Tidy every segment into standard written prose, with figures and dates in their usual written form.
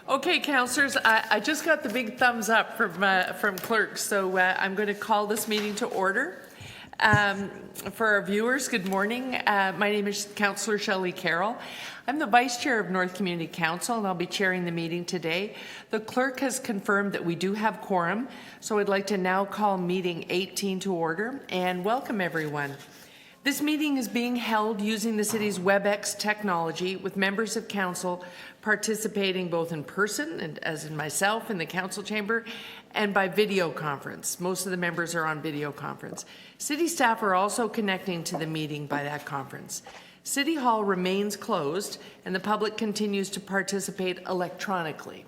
Okay, councillors, I just got the big thumbs up from clerks, so I'm going to call this meeting to order. For our viewers, good morning. My name is Councillor Shelley Carroll. I'm the Vice Chair of North Community Council, and I'll be chairing the meeting today. The clerk has confirmed that we do have quorum, so I'd like to now call meeting 18 to order and welcome everyone. This meeting is being held using the city's WebEx technology, with members of council participating both in person, and as in myself in the council chamber, and by video conference. Most of the members are on video conference. City staff are also connecting to the meeting by that conference. City Hall remains closed, and the public continues to participate electronically.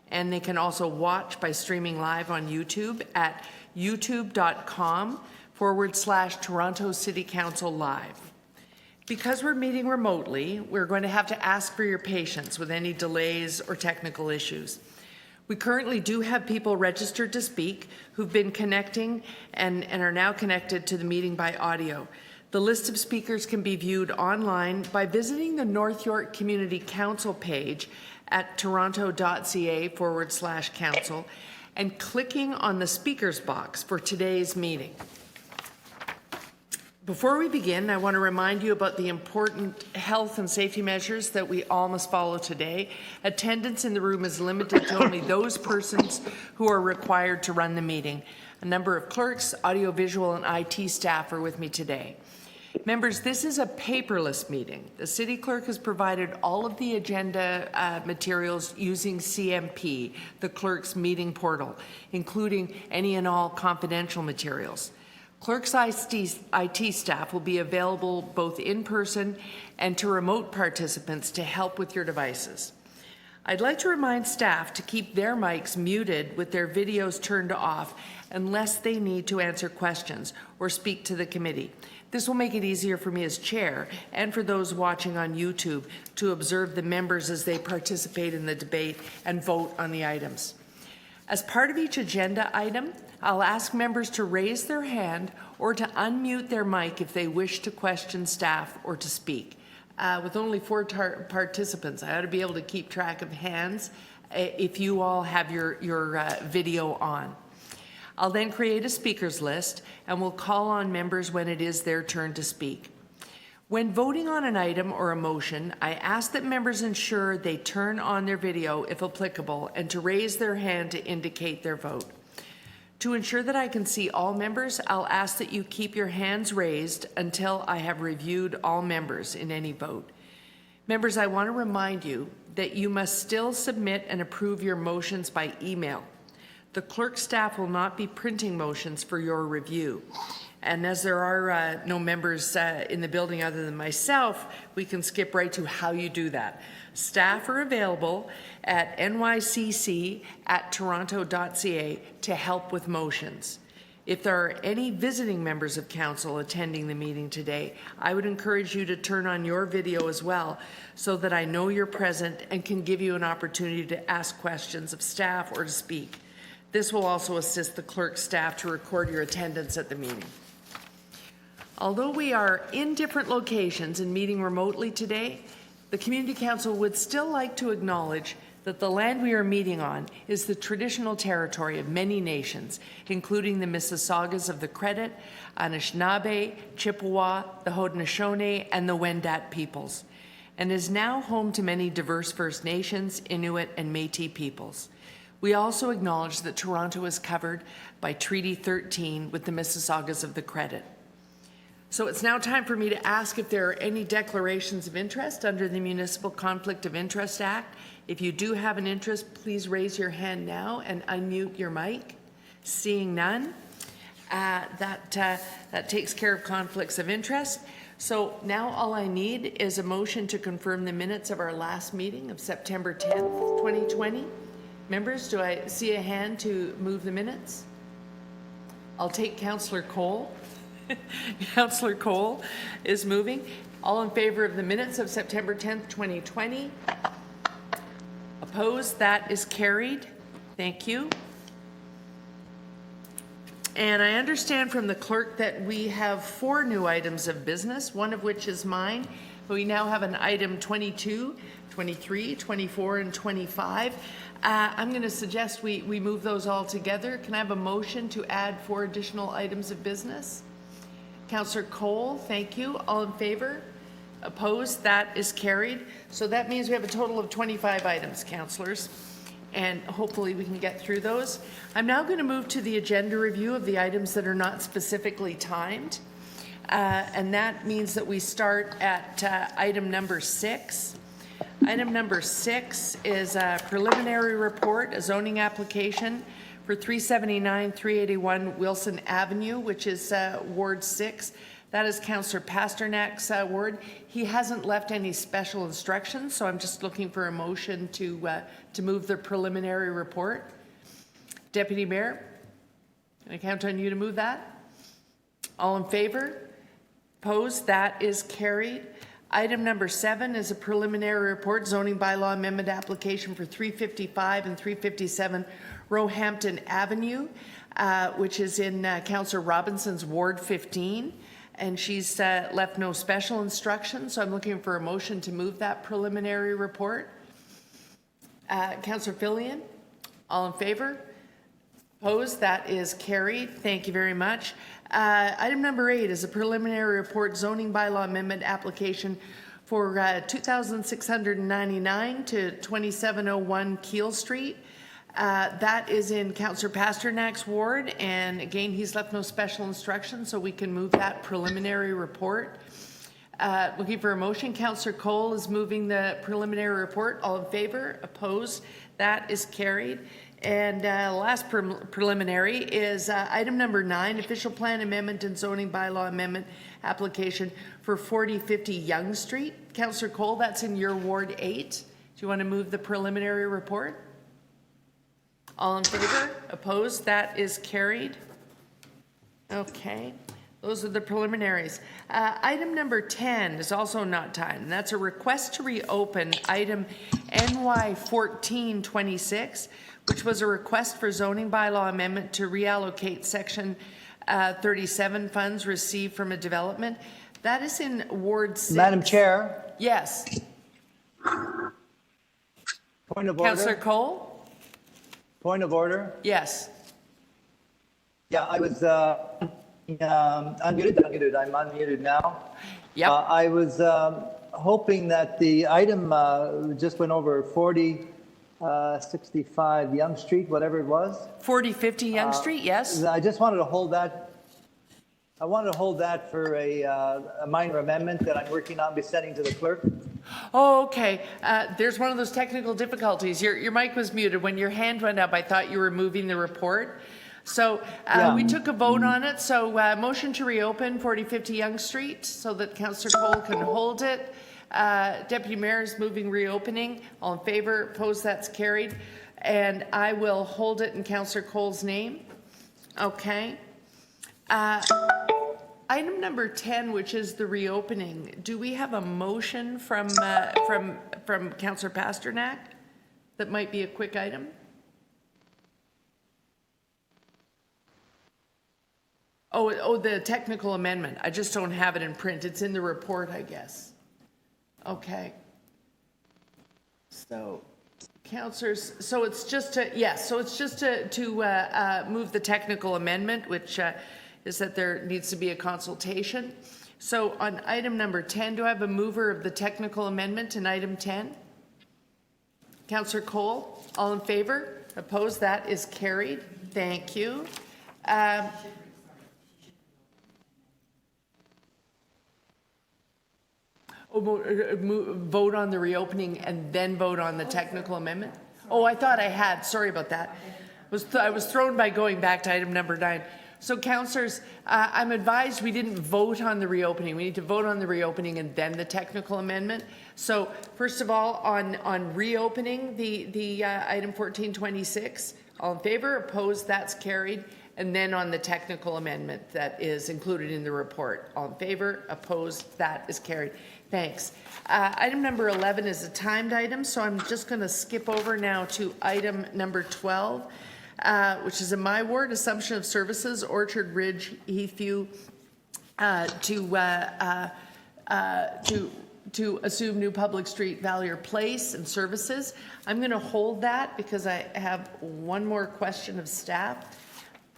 And they can also watch by streaming live on YouTube at youtube.com/Toronto City Council Live. Because we're meeting remotely, we're going to have to ask for your patience with any delays or technical issues. We currently do have people registered to speak who've been connecting and are now connected to the meeting by audio. The list of speakers can be viewed online by visiting the North York Community Council page at toronto.ca/council and clicking on the speakers box for today's meeting. Before we begin, I want to remind you about the important health and safety measures that we all must follow today. Attendance in the room is limited to only those persons who are required to run the meeting. A number of clerks, audiovisual, and IT staff are with me today. Members, this is a paperless meeting. The city clerk has provided all of the agenda materials using CMP, the clerk's meeting portal, including any and all confidential materials. Clerk's IT staff will be available both in person and to remote participants to help with your devices. I'd like to remind staff to keep their mics muted with their videos turned off unless they need to answer questions or speak to the committee. This will make it easier for me as chair and for those watching on YouTube to observe the members as they participate in the debate and vote on the items. As part of each agenda item, I'll ask members to raise their hand or to unmute their mic if they wish to question staff or to speak. With only 4 participants, I ought to be able to keep track of hands if you all have your video on. I'll then create a speakers list and we'll call on members when it is their turn to speak. When voting on an item or a motion, I ask that members ensure they turn on their video if applicable and to raise their hand to indicate their vote. To ensure that I can see all members, I'll ask that you keep your hands raised until I have reviewed all members in any vote. Members, I want to remind you that you must still submit and approve your motions by email. The clerk staff will not be printing motions for your review. And as there are no members in the building other than myself, we can skip right to how you do that. Staff are available at nycc@toronto.ca to help with motions. If there are any visiting members of council attending the meeting today, I would encourage you to turn on your video as well so that I know you're present and can give you an opportunity to ask questions of staff or to speak. This will also assist the clerk staff to record your attendance at the meeting. Although we are in different locations and meeting remotely today, the Community Council would still like to acknowledge that the land we are meeting on is the traditional territory of many nations, including the Mississaugas of the Credit, Anishinaabe, Chippewa, the Haudenosaunee, and the Wendat peoples, and is now home to many diverse First Nations, Inuit, and Métis peoples. We also acknowledge that Toronto is covered by Treaty 13 with the Mississaugas of the Credit. So it's now time for me to ask if there are any declarations of interest under the Municipal Conflict of Interest Act. If you do have an interest, please raise your hand now and unmute your mic. Seeing none, that takes care of conflicts of interest. So now all I need is a motion to confirm the minutes of our last meeting of September 10th, 2020. Members, do I see a hand to move the minutes? I'll take Councillor Cole. Councillor Cole is moving. All in favor of the minutes of September 10th, 2020? Opposed? That is carried. Thank you. And I understand from the clerk that we have 4 new items of business, one of which is mine. We now have an item 22, 23, 24, and 25. I'm going to suggest we move those all together. Can I have a motion to add 4 additional items of business? Councillor Cole, thank you. All in favor? Opposed? That is carried. So that means we have a total of 25 items, councillors, and hopefully we can get through those. I'm now going to move to the agenda review of the items that are not specifically timed, and that means that we start at item number 6. Item number 6 is a preliminary report, a zoning application for 379-381 Wilson Avenue, which is Ward 6. That is Councillor Pasternak's ward. He hasn't left any special instructions, so I'm just looking for a motion to move the preliminary report. Deputy Mayor, can I count on you to move that? All in favor? Opposed? That is carried. Item number 7 is a preliminary report, zoning bylaw amendment application for 355 and 357 Roehampton Avenue, which is in Councillor Robinson's Ward 15. And she's left no special instructions, so I'm looking for a motion to move that preliminary report. Councillor Fillion, all in favor? Opposed? That is carried. Thank you very much. Item number 8 is a preliminary report, zoning bylaw amendment application for 2699 to 2701 Keel Street. That is in Councillor Pasternak's ward, and again, he's left no special instructions, so we can move that preliminary report. Looking for a motion. Councillor Cole is moving the preliminary report. All in favor? Opposed? That is carried. And last preliminary is item number 9, official plan amendment and zoning bylaw amendment application for 4050 Yonge Street. Councillor Cole, that's in your Ward 8. Do you want to move the preliminary report? All in favor? Opposed? That is carried. Okay. Those are the preliminaries. Item number 10 is also not timed, and that's a request to reopen item NY 1426, which was a request for zoning bylaw amendment to reallocate section 37 funds received from a development. That is in Ward 6. Madam Chair. Yes. Point of order. Councillor Cole? Point of order. Yes. Yeah, I was unmuted. I'm unmuted now. Yep. I was hoping that the item just went over 4065 Yonge Street, whatever it was. 4050 Yonge Street, yes. I just wanted to hold that. I wanted to hold that for a minor amendment that I'm working on, be sending to the clerk. Oh, okay. There's one of those technical difficulties. Your mic was muted. When your hand went up, I thought you were moving the report. So we took a vote on it. So motion to reopen 4050 Yonge Street so that Councillor Cole can hold it. Deputy Mayor is moving reopening. All in favor? Opposed? That's carried. And I will hold it in Councillor Cole's name. Okay. Item number 10, which is the reopening. Do we have a motion from Councillor Pasternak? That might be a quick item. Oh, the technical amendment. I just don't have it in print. It's in the report, I guess. Okay. So, councillors, so it's just to, yes, so it's just to move the technical amendment, which is that there needs to be a consultation. So on item number 10, do I have a mover of the technical amendment in item 10? Councillor Cole, all in favor? Opposed? That is carried. Thank you. Vote on the reopening and then vote on the technical amendment? Oh, I thought I had. Sorry about that. I was thrown by going back to item number 9. So, councillors, I'm advised we didn't vote on the reopening. We need to vote on the reopening and then the technical amendment. So, first of all, on reopening the item 1426, all in favor? Opposed? That's carried. And then on the technical amendment that is included in the report, all in favor? Opposed? That is carried. Thanks. Item number 11 is a timed item, so I'm just going to skip over now to item number 12. Which is in my ward, assumption of services, Orchard Ridge, Heathview, to to assume new public street Valier Place and services. I'm going to hold that because I have one more question of staff.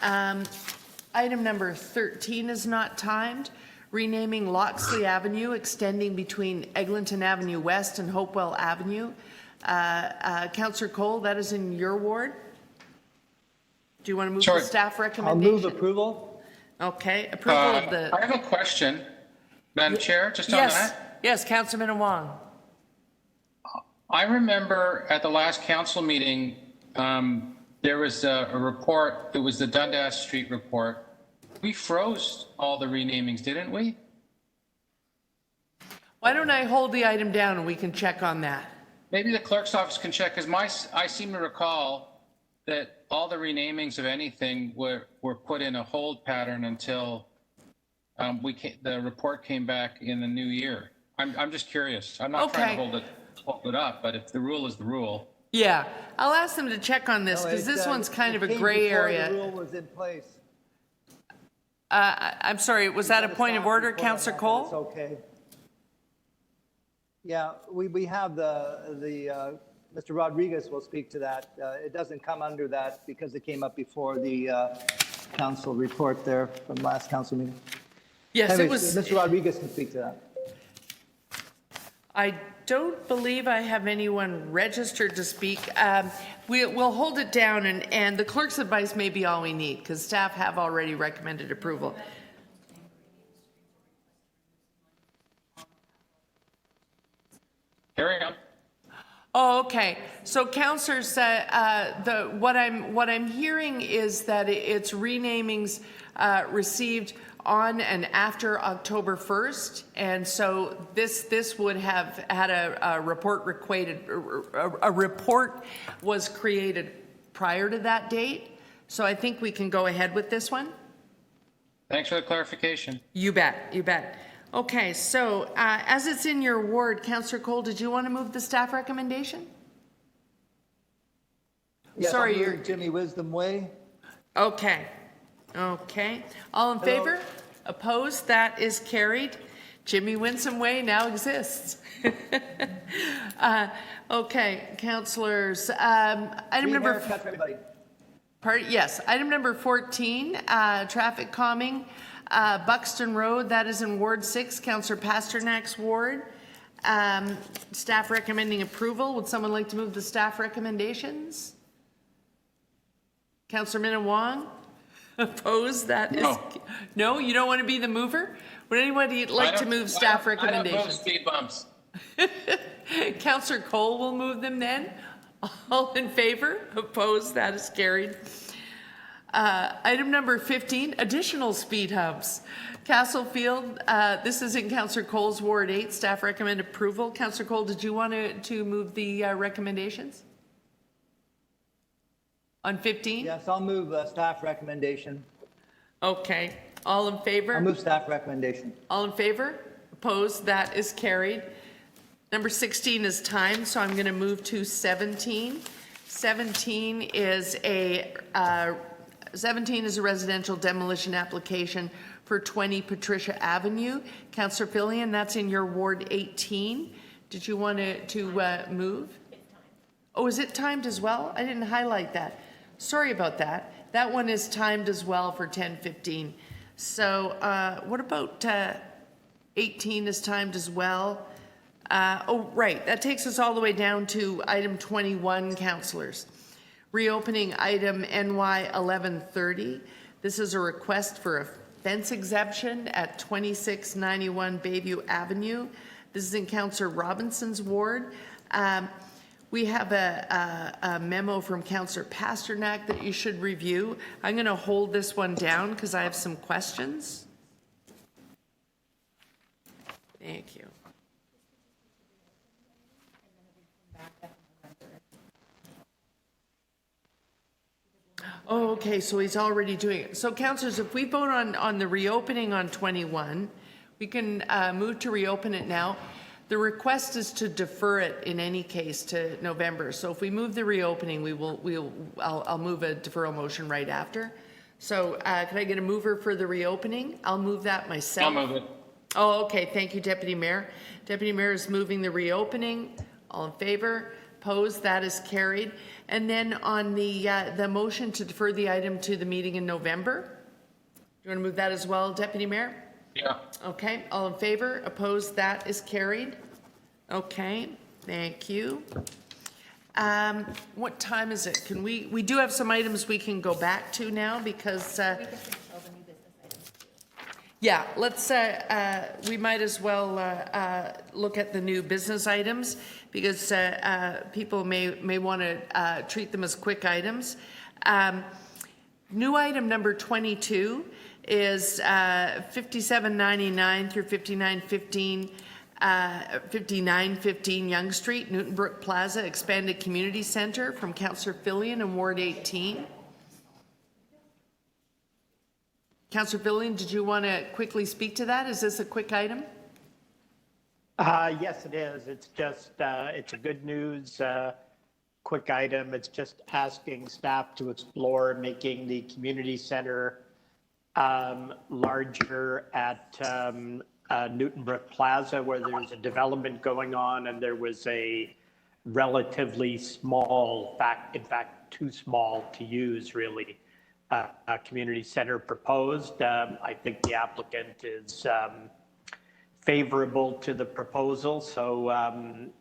Item number 13 is not timed. Renaming Loxley Avenue, extending between Eglinton Avenue West and Hopewell Avenue. Councillor Cole, that is in your ward. Do you want to move the staff I'll recommendation? move approval. Okay, approval of the... I have a question, Madam Chair, just on that. Yes, Councilman Wong. I remember at the last council meeting, there was a report, it was the Dundas Street report. We froze all the renamings, didn't we? Why don't I hold the item down and we can check on that? Maybe the clerk's office can check, because I seem to recall that all the renamings of anything were put in a hold pattern until the report came back in the new year. I'm just curious. I'm not trying to hold it up, but if the rule is the rule. Yeah, I'll ask them to check on this because this one's kind of a gray area. The rule was in place. I'm sorry, was that a point of order, Councillor Cole? It's okay. Yeah, we have Mr. Rodriguez will speak to that. It doesn't come under that because it came up before the council report there from last council meeting. Yes, anyways, Mr. Rodriguez can speak to that. I don't believe I have anyone registered to speak. We'll hold it down, and the clerk's advice may be all we need because staff have already recommended approval. Carry on. Oh, okay. So, councillors, what I'm hearing is that it's renamings received on and after October 1st, and so this would have had a report a report was created prior to that date. So I think we can go ahead with this one. Thanks for the clarification. You bet. You bet. Okay, so as it's in your ward, Councillor Cole, did you want to move the staff recommendation? Yes, sorry, I'll move you're Jimmy Wisdom Way. Okay. Okay. All in favor? Opposed? That is carried. Jimmy Winsome Way now exists. Okay, councillors. Item number... Yes, item number 14, traffic calming, Buxton Road, that is in Ward 6, Councillor Pasternak's ward. Staff recommending approval. Would someone like to move the staff recommendations? Councillor Minnan-Wong? Opposed? That is... No, you don't want to be the mover? Would anybody like to move staff recommendations? I don't move speed bumps. Councillor Cole will move them then. All in favor? Opposed? That is carried. Item number 15, additional speed humps. Castlefield, this is in Councillor Cole's Ward 8. Staff recommend approval. Councillor Cole, did you want to move the recommendations? On 15? Yes, I'll move staff recommendation. Okay. All in favor? I'll move staff recommendation. All in favor? Opposed? That is carried. Number 16 is timed, so I'm going to move to 17. 17 is a residential demolition application for 20 Patricia Avenue. Councillor Fillion, that's in your Ward 18. Did you want to move? Oh, is it timed as well? I didn't highlight that. Sorry about that. That one is timed as well for 10:15. So what about 18 is timed as well? Oh, right. That takes us all the way down to item 21, councillors. Reopening item NY 1130. This is a request for a fence exemption at 2691 Bayview Avenue. This is in Councillor Robinson's ward. We have a memo from Councillor Pasternak that you should review. I'm going to hold this one down because I have some questions. Thank you. Oh, okay, so he's already doing it. So, councillors, if we vote on the reopening on 21, we can move to reopen it now. The request is to defer it in any case to November. So if we move the reopening, I'll move a deferral motion right after. So can I get a mover for the reopening? I'll move that myself. I'll move it. Oh, okay, thank you, Deputy Mayor. Deputy Mayor is moving the reopening. All in favor? Opposed? That is carried. And then on the motion to defer the item to the meeting in November, do you want to move that as well, Deputy Mayor? Yeah. Okay, all in favor? Opposed? That is carried. Okay, thank you. What time is it? Can we do have some items we can go back to now because yeah, let's we might as well look at the new business items because people may want to treat them as quick items. New item number 22 is 5799 through 5915 5915 Yonge Street, Newton Brook Plaza, Expanded Community Center from Councillor Fillion in Ward 18. Councillor Fillion, did you want to quickly speak to that? Is this a quick item? Yes, it is. It's just, it's a good news, quick item. It's just asking staff to explore making the community center larger at Newton Brook Plaza, where there's a development going on, and there was a relatively small, in fact, too small to use, really, a community center proposed. I think the applicant is favorable to the proposal, so I'm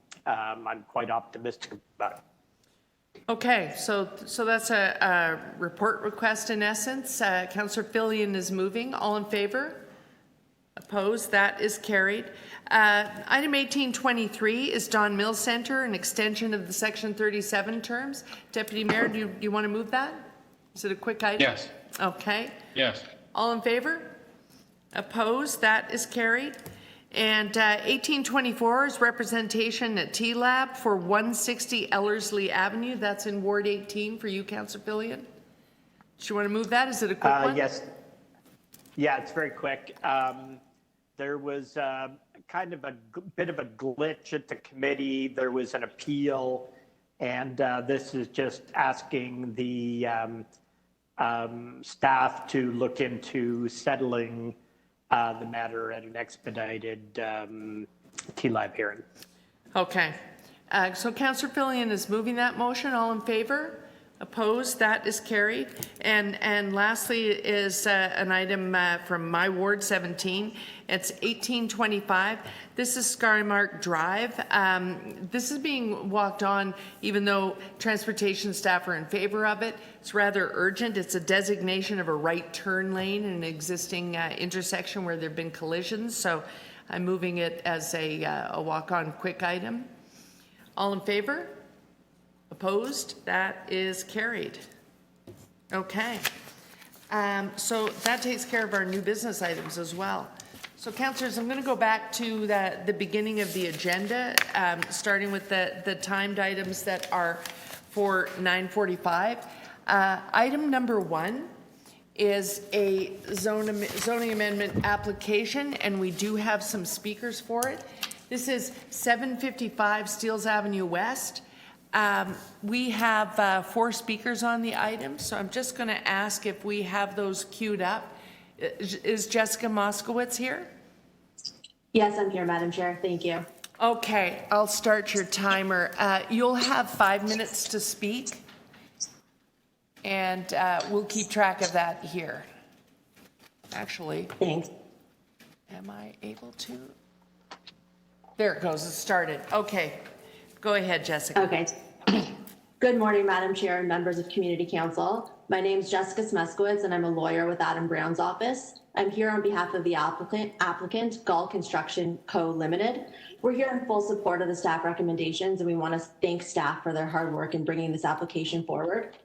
quite optimistic about it. Okay, so that's a report request in essence. Councillor Fillion is moving. All in favor? Opposed? That is carried. Item 1823 is Don Mills Center, an extension of the Section 37 terms. Deputy Mayor, do you want to move that? Is it a quick item? Yes. Okay. Yes. All in favor? Opposed? That is carried. And 1824 is representation at T-Lab for 160 Ellerslie Avenue. That's in Ward 18 for you, Councillor Fillion. Do you want to move that? Is it a quick one? Yes. Yeah, it's very quick. There was kind of a bit of a glitch at the committee. There was an appeal, and this is just asking the staff to look into settling the matter at an expedited TLAB hearing. Okay. So Councillor Fillion is moving that motion. All in favor? Opposed? That is carried. And lastly is an item from my Ward 17. It's 1825. This is Skymark Drive. This is being walked on even though transportation staff are in favor of it. It's rather urgent. It's a designation of a right turn lane in an existing intersection where there have been collisions. So I'm moving it as a walk-on quick item. All in favor? Opposed? That is carried. Okay. So that takes care of our new business items as well. So councillors, I'm going to go back to the beginning of the agenda, starting with the timed items that are for 9:45. Item number 1 is a zoning amendment application, and we do have some speakers for it. This is 755 Steeles Avenue West. We have 4 speakers on the item, so I'm just going to ask if we have those queued up. Is Jessica Moskowitz here? Yes, I'm here, Madam Chair. Thank you. Okay, I'll start your timer. You'll have 5 minutes to speak, and we'll keep track of that here. Actually, Thanks. am I able to? There it goes. It started. Okay. Go ahead, Jessica. Okay. Good morning, Madam Chair and members of Community Council. My name is Jessica Muskwood, and I'm a lawyer with Adam Brown's office. I'm here on behalf of the applicant Gull Construction Co. Limited. We're here in full support of the staff recommendations, and we want to thank staff for their hard work in bringing this application forward.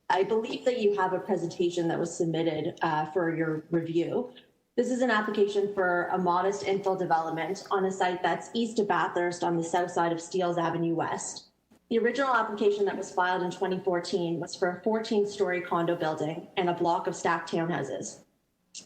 I believe that you have a presentation that was submitted for your review. This is an application for a modest infill development on a site that's east of Bathurst on the south side of Steeles Avenue West. The original application that was filed in 2014 was for a 14-story condo building and a block of stacked townhouses.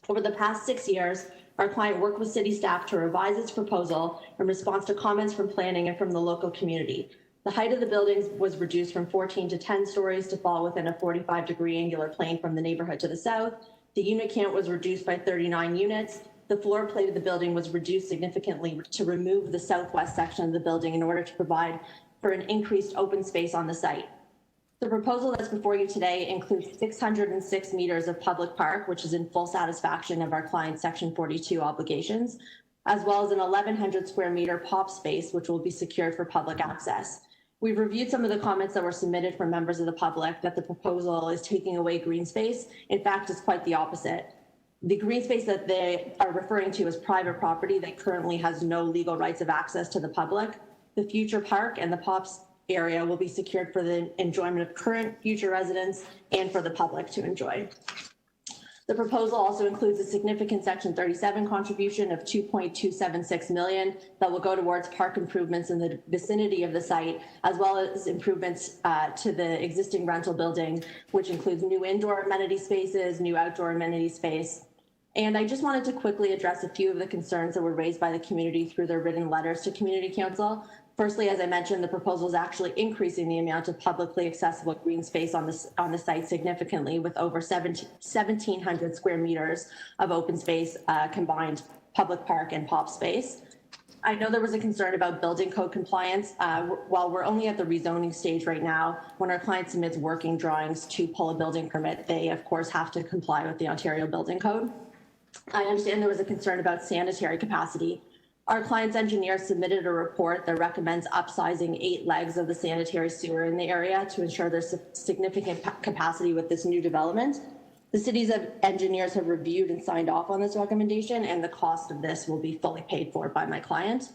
Over the past 6 years, our client worked with city staff to revise its proposal in response to comments from planning and from the local community. The height of the buildings was reduced from 14 to 10 stories to fall within a 45-degree angular plane from the neighborhood to the south. The unit count was reduced by 39 units, the floor plate of the building was reduced significantly to remove the southwest section of the building in order to provide for an increased open space on the site. The proposal that's before you today includes 606 meters of public park, which is in full satisfaction of our client's Section 42 obligations, as well as an 1,100 square meter POP space, which will be secured for public access. We've reviewed some of the comments that were submitted from members of the public that the proposal is taking away green space. In fact, it's quite the opposite. The green space that they are referring to is private property that currently has no legal rights of access to the public. The future park and the POPs area will be secured for the enjoyment of current, future residents and for the public to enjoy. The proposal also includes a significant Section 37 contribution of $2.276 million that will go towards park improvements in the vicinity of the site, as well as improvements to the existing rental building, which includes new indoor amenity spaces, new outdoor amenity space. And I just wanted to quickly address a few of the concerns that were raised by the community through their written letters to Community Council. Firstly, as I mentioned, the proposal is actually increasing the amount of publicly accessible green space on the site significantly, with over 1,700 square meters of open space, combined public park and POP space. I know there was a concern about building code compliance. While we're only at the rezoning stage right now, when our client submits working drawings to pull a building permit, they of course have to comply with the Ontario Building Code. I understand there was a concern about sanitary capacity. Our client's engineer submitted a report that recommends upsizing 8 legs of the sanitary sewer in the area to ensure there's significant capacity with this new development. The city's engineers have reviewed and signed off on this recommendation, and the cost of this will be fully paid for by my client.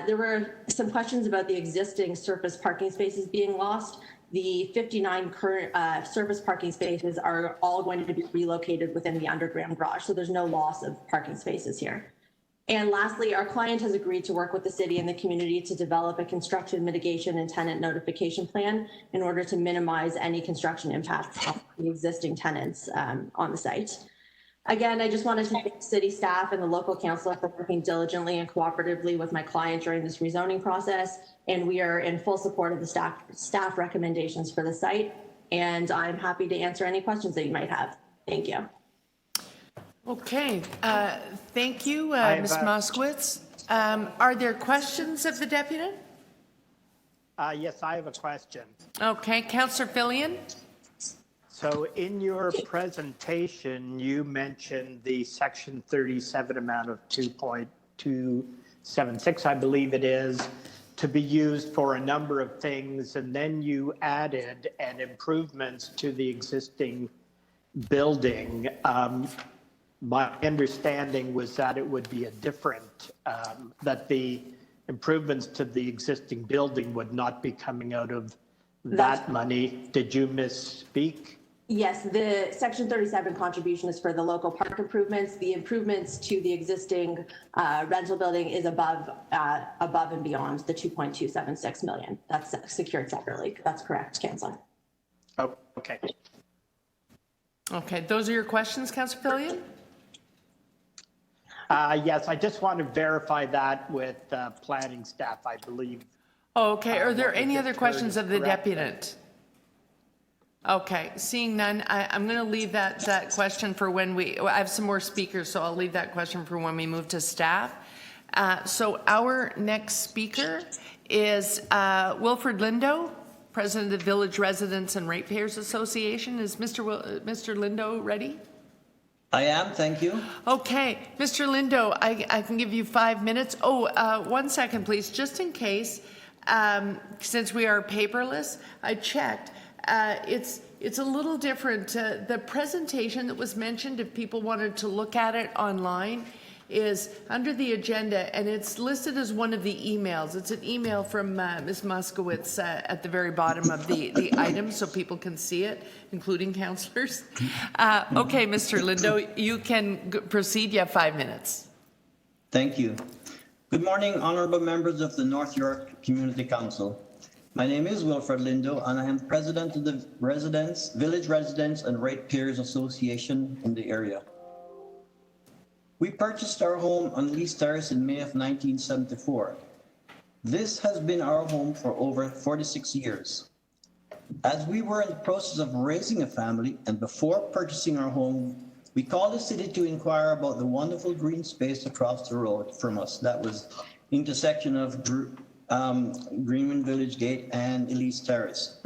There were some questions about the existing surface parking spaces being lost. The 59 current surface parking spaces are all going to be relocated within the underground garage, so there's no loss of parking spaces here. And lastly, our client has agreed to work with the city and the community to develop a construction mitigation and tenant notification plan in order to minimize any construction impacts on the existing tenants on the site. Again, I just wanted to thank city staff and the local council for working diligently and cooperatively with my client during this rezoning process. And we are in full support of the staff recommendations for the site. And I'm happy to answer any questions that you might have. Thank you. Okay, thank you, Ms. Moskowitz. Are there questions of the deputy? Yes, I have a question. Okay, Councillor Fillion. So in your presentation, you mentioned the Section 37 amount of 2.276, I believe it is, to be used for a number of things, and then you added an improvements to the existing building. My understanding was that it would be a different, that the improvements to the existing building would not be coming out of that money. Did you misspeak? Yes, the Section 37 contribution is for the local park improvements. The improvements to the existing rental building is above and beyond the 2.276 million. That's secured separately. That's correct, Councillor. Oh, okay. Okay, those are your questions, Councillor Fillion? Yes, I just want to verify that with planning staff, I believe. Okay, are there any other questions of the deputant? Okay, seeing none, I'm going to leave that question for when I have some more speakers, so I'll leave that question for when we move to staff. So our next speaker is Wilfred Lindo, President of the Village Residents and Ratepayers Association. Is Mr. Lindo ready? I am, thank you. Okay, Mr. Lindo, I can give you 5 minutes. Oh, 1 second, please, just in case, since we are paperless, I checked. It's a little different. The presentation that was mentioned, if people wanted to look at it online, is under the agenda, and it's listed as one of the emails. It's an email from Ms. Muskowitz at the very bottom of the item, so people can see it, including councillors. Okay, Mr. Lindo, you can proceed. You have 5 minutes. Thank you. Good morning, honorable members of the North York Community Council. My name is Wilfred Lindo, and I am president of the Village Residents and Ratepayers Association in the area. We purchased our home on Lease Terrace in May of 1974. This has been our home for over 46 years. As we were in the process of raising a family and before purchasing our home, We called the city to inquire about the wonderful green space across the road from us. That was intersection of Greenman Village Gate and Elise Terrace.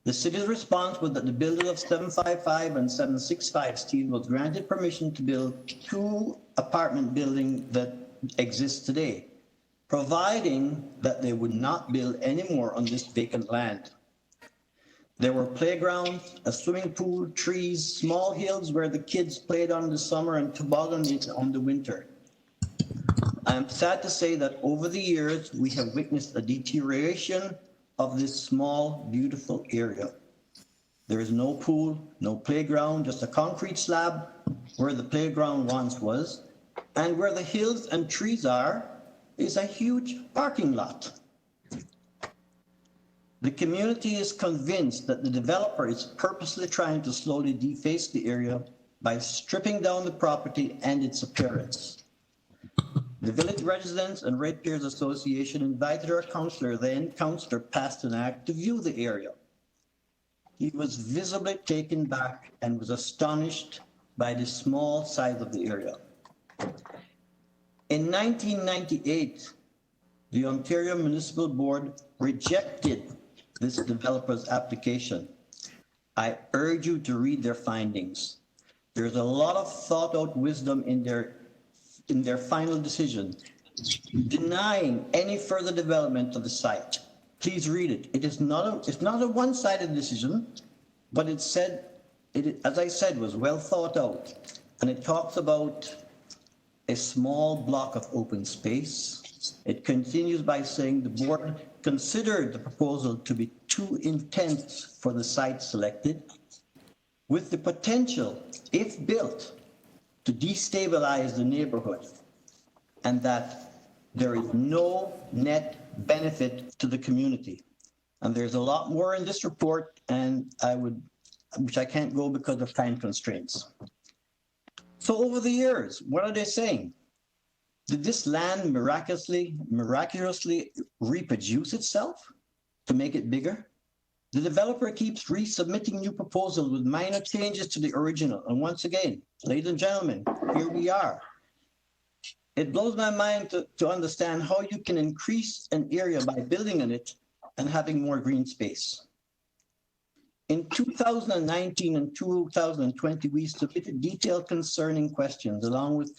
The city's response was that the builder of 755 and 765 Steel was granted permission to build 2 apartment buildings that exist today, providing that they would not build any more on this vacant land. There were playgrounds, a swimming pool, trees, small hills where the kids played on the summer and tobogganed on the winter. I am sad to say that over the years, we have witnessed a deterioration of this small, beautiful area. There is no pool, no playground, just a concrete slab where the playground once was, and where the hills and trees are is a huge parking lot. The community is convinced that the developer is purposely trying to slowly deface the area by stripping down the property and its appearance. The Village Residents and Ratepayers Association invited our councillor, then Councillor Pasternak, to view the area. He was visibly taken back and was astonished by the small size of the area. In 1998, the Ontario Municipal Board rejected this developer's application. I urge you to read their findings. There's a lot of thought out wisdom in their final decision, denying any further development of the site. Please read it. It's not a one-sided decision, but as I said, was well thought out. And it talks about a small block of open space. It continues by saying the board considered the proposal to be too intense for the site selected, with the potential, if built, to destabilize the neighborhood, and that there is no net benefit to the community. And there's a lot more in this report, and which I can't go because of time constraints. So over the years, what are they saying? Did this land miraculously reproduce itself to make it bigger? The developer keeps resubmitting new proposals with minor changes to the original. And once again, ladies and gentlemen, here we are. It blows my mind to understand how you can increase an area by building on it and having more green space. In 2019 and 2020, we submitted detailed concerning questions along with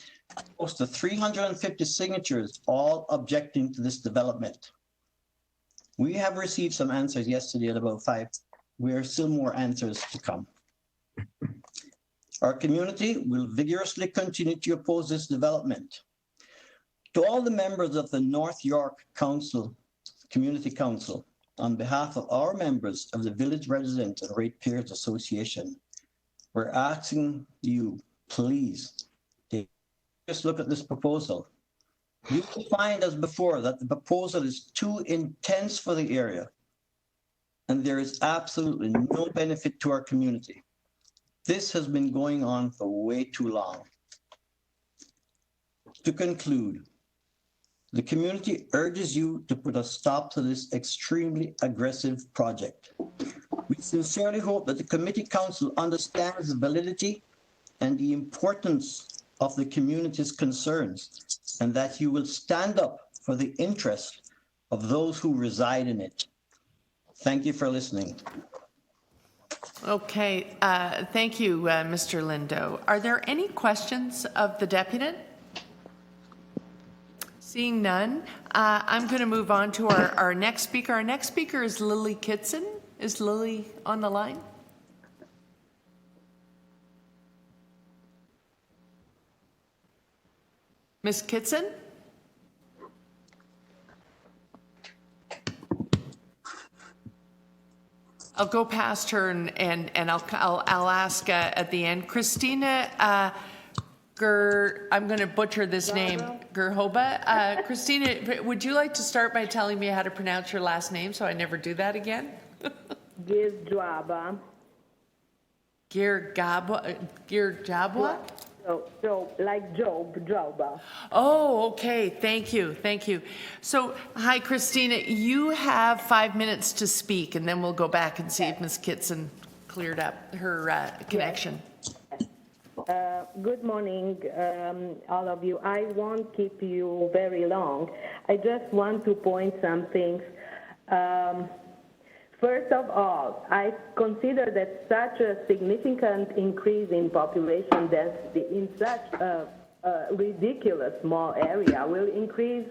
close to 350 signatures, all objecting to this development. We have received some answers yesterday at about 5. There are still more answers to come. Our community will vigorously continue to oppose this development. To all the members of the North York Community Council, on behalf of our members of the Village Residents and Ratepayers Association, we're asking you, please, take just look at this proposal. You will find, as before, that the proposal is too intense for the area, and there is absolutely no benefit to our community. This has been going on for way too long. To conclude, the community urges you to put a stop to this extremely aggressive project. We sincerely hope that the Committee Council understands the validity and the importance of the community's concerns, and that you will stand up for the interest of those who reside in it. Thank you for listening. Okay, thank you, Mr. Lindo. Are there any questions of the deputant? Seeing none, I'm going to move on to our next speaker. Our next speaker is Lily Kitson. Is Lily on the line? Ms. Kitson? I'll go past her and I'll ask at the end. Christina, I'm going to butcher this name, Gerhoba. Christina, would you like to start by telling me how to pronounce your last name so I never do that again? Jobar. Girjabwa? So like Jobar. Oh, okay. Thank you. Thank you. So, hi, Christina. You have 5 minutes to speak, and then we'll go back and see if Ms. Kitson cleared up her connection. Good morning, all of you. I won't keep you very long. I just want to point some things. First of all, I consider that such a significant increase in population density in such a ridiculous small area will increase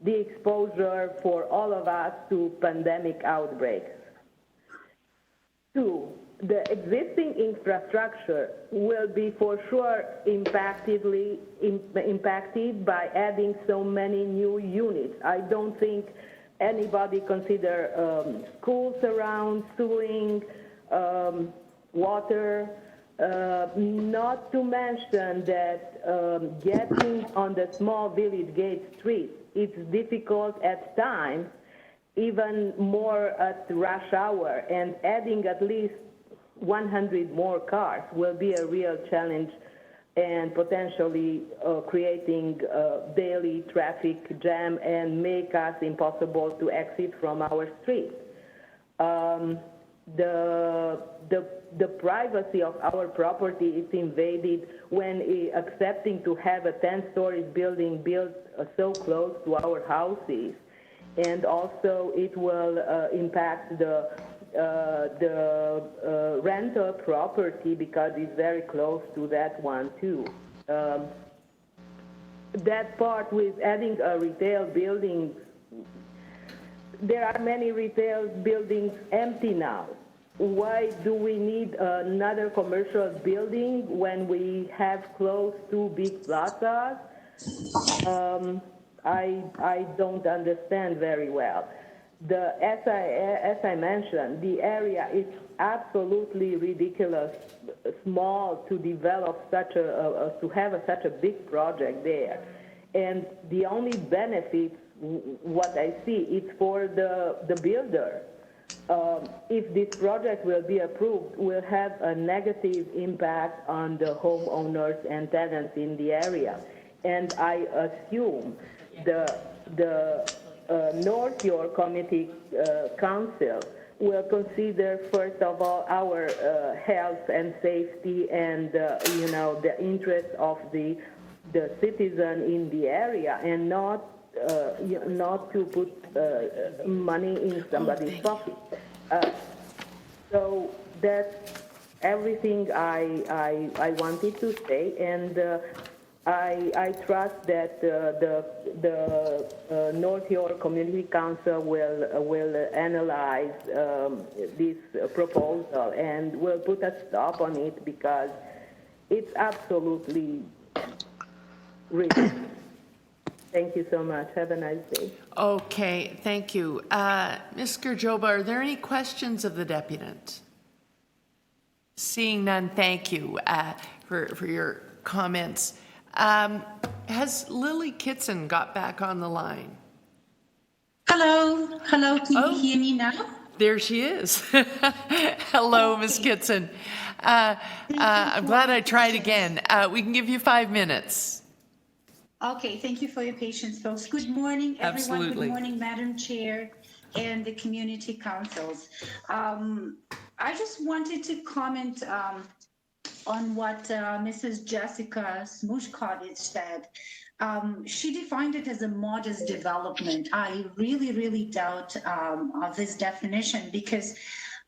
the exposure for all of us to pandemic outbreaks. Two, the existing infrastructure will be for sure impacted by adding so many new units. I don't think anybody consider schools around, schooling, water, not to mention that getting on the small village gate street, it's difficult at times, even more at rush hour, and adding at least 100 more cars will be a real challenge and potentially creating daily traffic jam and make us impossible to exit from our streets. The privacy of our property is invaded when accepting to have a 10-story building built so close to our houses. And also it will impact the rental property because it's very close to that one too. That part with adding a retail building, there are many retail buildings empty now. Why do we need another commercial building when we have close to big plazas? I don't understand very well. As I mentioned, the area is absolutely ridiculous, small to develop such to have such a big project there. And the only benefit, what I see, is for the builder. If this project will be approved, will have a negative impact on the homeowners and tenants in the area. And I assume the North York Community Council will consider, first of all, our health and safety and, the interest of the citizen in the area, and not to put money in somebody's pocket. So that's everything I wanted to say, and I trust that the North York Community Council will analyze this proposal and will put a stop on it because it's absolutely ridiculous. Thank you so much. Have a nice day. Okay, thank you. Mr. Jobar, are there any questions of the deputant? Seeing none, thank you for your comments. Has Lily Kitson got back on the line? Hello, can you hear me now? There she is. Hello, Ms. Kitson. I'm glad I tried again. We can give you 5 minutes. Okay, thank you for your patience, folks. Good morning, everyone. Absolutely. Good morning, Madam Chair and the community councils. I just wanted to comment on what Mrs. Jessica Smushkowicz said. She defined it as a modest development. I really doubt of this definition because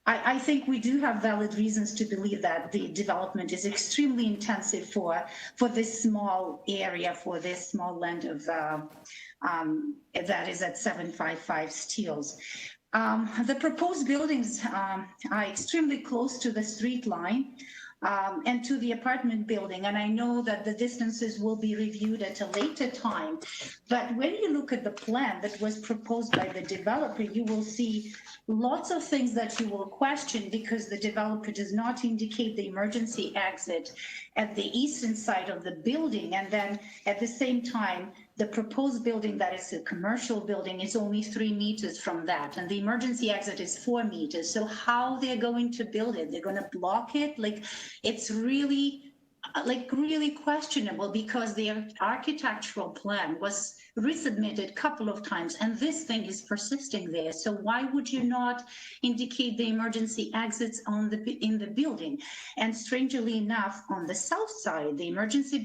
I think we do have valid reasons to believe that the development is extremely intensive for this small area, for this small land of that is at 755 Steeles. The proposed buildings are extremely close to the street line and to the apartment building. And I know that the distances will be reviewed at a later time. But when you look at the plan that was proposed by the developer, you will see lots of things that you will question because the developer does not indicate the emergency exit at the eastern side of the building. And then at the same time, the proposed building that is a commercial building is only 3 meters from that. And the emergency exit is 4 meters. So how they're going to build it? They're going to block it? Like, it's really like really questionable because the architectural plan was resubmitted a couple of times and this thing is persisting there. So why would you not indicate the emergency exits in the building? And strangely enough, on the south side, the emergency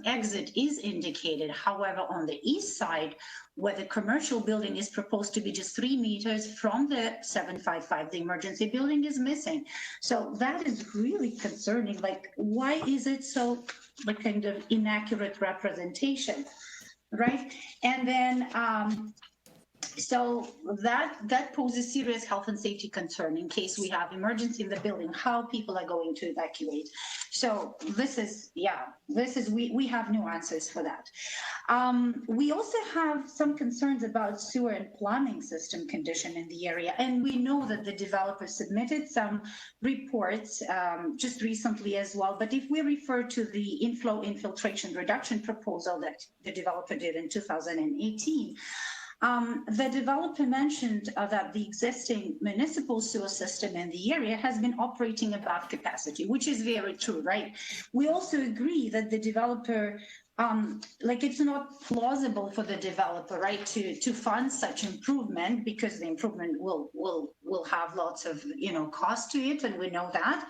exit is indicated. However, on the east side, where the commercial building is proposed to be just 3 meters from the 755, the emergency building is missing. So that is really concerning. Like, why is it so like kind of inaccurate representation, right? And then, so that poses serious health and safety concern in case we have emergency in the building, how people are going to evacuate. So this is, we have no answers for that. We also have some concerns about sewer and plumbing system condition in the area. And we know that the developer submitted some reports just recently as well. But if we refer to the inflow infiltration reduction proposal that the developer did in 2018, the developer mentioned that the existing municipal sewer system in the area has been operating above capacity, which is very true, right? We also agree that the developer, like it's not plausible for the developer, right, to fund such improvement because the improvement will have lots of, cost to it, and we know that.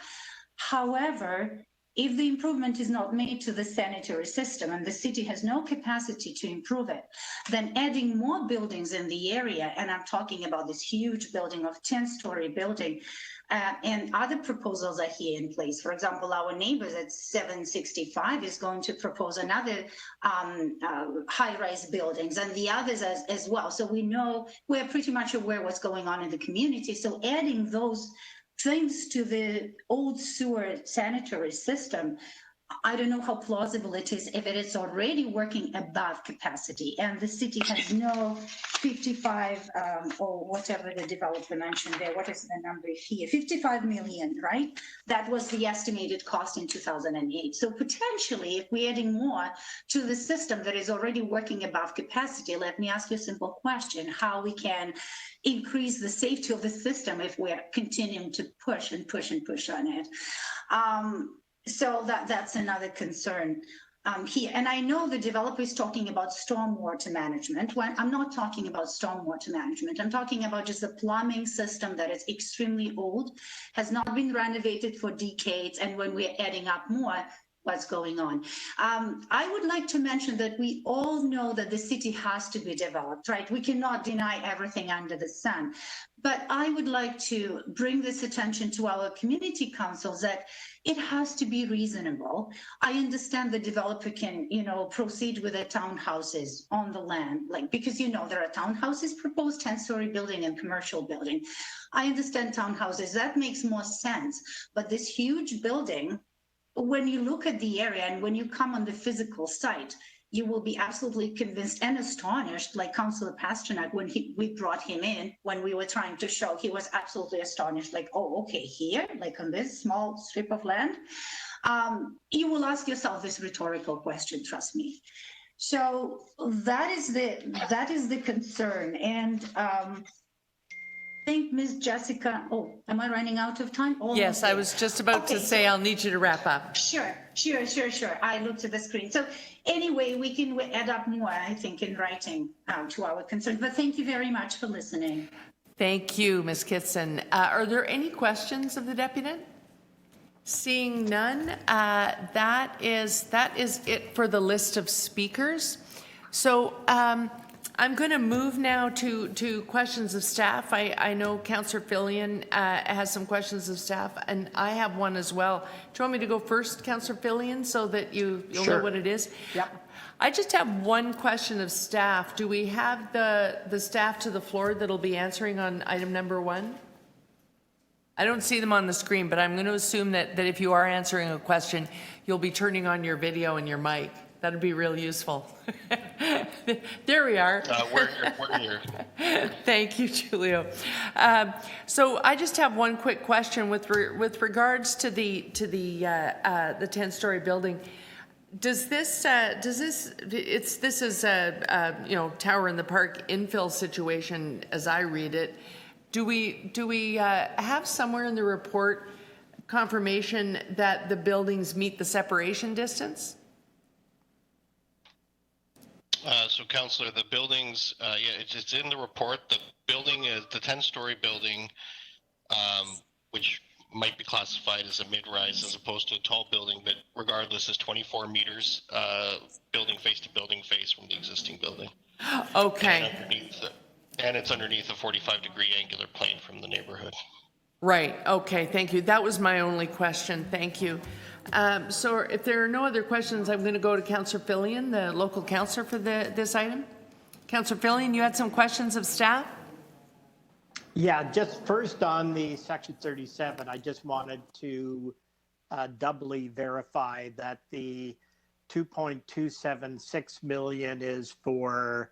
However, if the improvement is not made to the sanitary system and the city has no capacity to improve it, then adding more buildings in the area, and I'm talking about this huge building of 10-story building, and other proposals are here in place. For example, our neighbors at 765 is going to propose another high-rise buildings and the others as well. So we're pretty much aware what's going on in the community. So adding those things to the old sewer sanitary system, I don't know how plausible it is if it is already working above capacity and the city has no 55 or whatever the developer mentioned there. What is the number here? 55 million, right? That was the estimated cost in 2008. So potentially, if we're adding more to the system that is already working above capacity, let me ask you a simple question: how we can increase the safety of the system if we're continuing to push and push and push on it? So that's another concern here. And I know the developer is talking about stormwater management. When I'm not talking about stormwater management, I'm talking about just the plumbing system that is extremely old, has not been renovated for decades. And when we're adding up more, what's going on? I would like to mention that we all know that the city has to be developed, right? We cannot deny everything under the sun. But I would like to bring this attention to our community councils that it has to be reasonable. I understand the developer can, proceed with their townhouses on the land, because, there are townhouses proposed, 10-story building and commercial building. I understand townhouses, that makes more sense. But this huge building, when you look at the area and when you come on the physical site, you will be absolutely convinced and astonished, like Councillor Pasternak, when we brought him in, when we were trying to show, he was absolutely astonished, like, oh, okay, here, like on this small strip of land. You will ask yourself this rhetorical question, trust me. So that is the concern. And I think Ms. Jessica, am I running out of time? Yes, I was just about to say I'll need you to wrap up. Sure. I looked at the screen. So anyway, we can add up more, I think, in writing to our concerns. But thank you very much for listening. Thank you, Ms. Kitson. Are there any questions of the deputant? Seeing none, that is it for the list of speakers. So I'm going to move now to questions of staff. I know Councillor Fillion has some questions of staff, and I have one as well. Do you want me to go first, Councillor Fillion, so that you'll know what it is? Yep. I just have one question of staff. Do we have the staff to the floor that'll be answering on item number 1? I don't see them on the screen, but I'm going to assume that if you are answering a question, you'll be turning on your video and your mic. That'd be real useful. There we are. We're here. Thank you, Julio. So I just have one quick question with regards to the 10-story building. This is a Tower in the Park infill situation as I read it. Do we have somewhere in the report confirmation that the buildings meet the separation distance? So, Councillor, the buildings, yeah, it's in the report. The building is the 10-story building, which might be classified as a mid-rise as opposed to a tall building, but regardless is 24 meters building face to building face from the existing building. Okay. And it's underneath a 45-degree angular plane from the neighborhood. Right, okay, thank you. That was my only question, thank you. So if there are no other questions, I'm going to go to Councillor Fillion, the local councillor for this item. Councillor Fillion, you had some questions of staff? Yeah, just first on the Section 37, I just wanted to doubly verify that the 2.276 million is for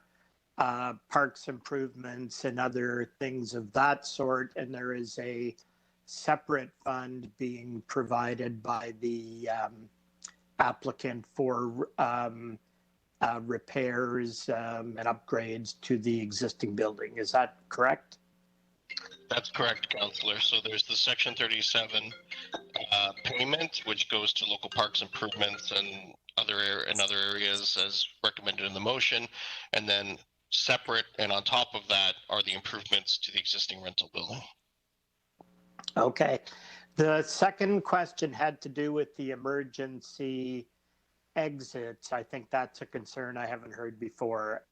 parks improvements and other things of that sort, and there is a separate fund being provided by the applicant for repairs and upgrades to the existing building. Is that correct? That's correct, Councillor. So there's the Section 37 payment, which goes to local parks improvements and other areas as recommended in the motion, and then separate and on top of that are the improvements to the existing rental building. Okay. The second question had to do with the emergency exits. I think that's a concern I haven't heard before.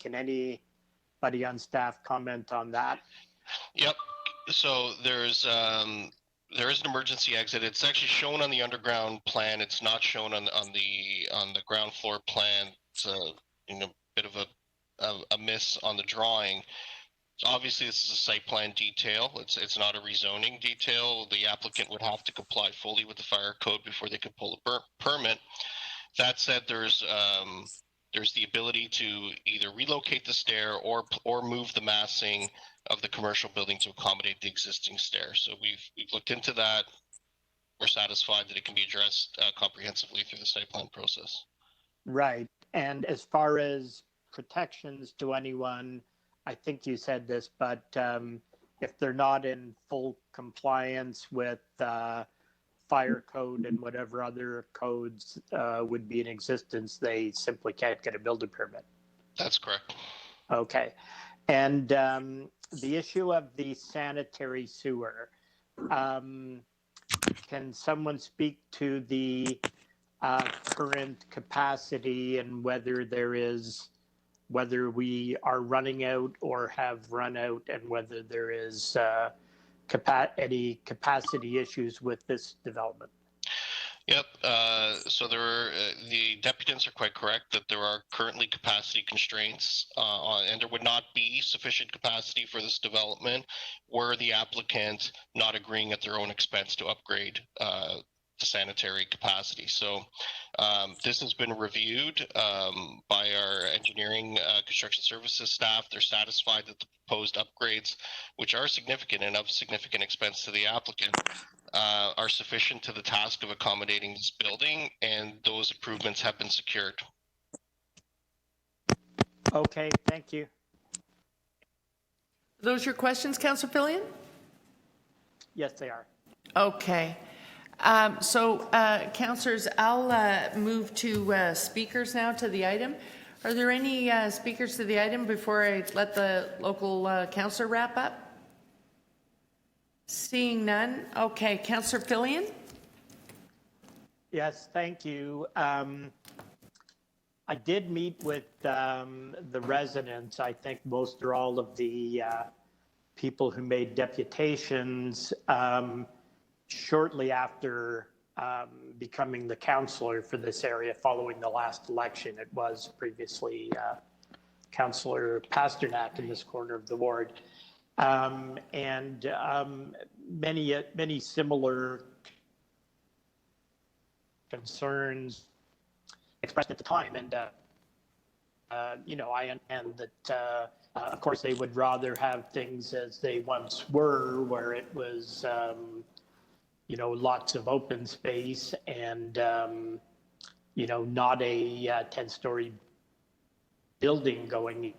Can anybody on staff comment on that? Yep. So there's there is an emergency exit. It's actually shown on the underground plan. It's not shown on the ground floor plan. It's a bit of a miss on the drawing. So obviously, this is a site plan detail. It's not a rezoning detail. The applicant would have to comply fully with the fire code before they could pull a permit. That said, there's the ability to either relocate the stair or move the massing of the commercial building to accommodate the existing stair. So we've looked into that. We're satisfied that it can be addressed comprehensively through the site plan process. Right. And as far as protections to anyone, I think you said this, but if they're not in full compliance with fire code and whatever other codes would be in existence, they simply can't get a building permit. That's correct. Okay. And the issue of the sanitary sewer, can someone speak to the current capacity and whether we are running out or have run out, and whether there is any capacity issues with this development? Yep. So the deputants are quite correct that there are currently capacity constraints, and there would not be sufficient capacity for this development were the applicant not agreeing at their own expense to upgrade the sanitary capacity. So this has been reviewed by our engineering construction services staff. They're satisfied that the proposed upgrades, which are significant and of significant expense to the applicant, are sufficient to the task of accommodating this building, and those improvements have been secured. Okay, thank you. Are those your questions, Councillor Fillion? Yes, they are. Okay. Councillors, I'll move to speakers now to the item. Are there any speakers to the item before I let the local councillor wrap up? Seeing none. Okay, Councillor Fillion? Yes, thank you. I did meet with the residents. I think most or all of the people who made deputations shortly after becoming the councillor for this area following the last election. It was previously Councillor Pasternak in this corner of the ward. Many similar concerns expressed at the time. And, I understand that, of course, they would rather have things as they once were, where it was, lots of open space and, not a 10-story building going.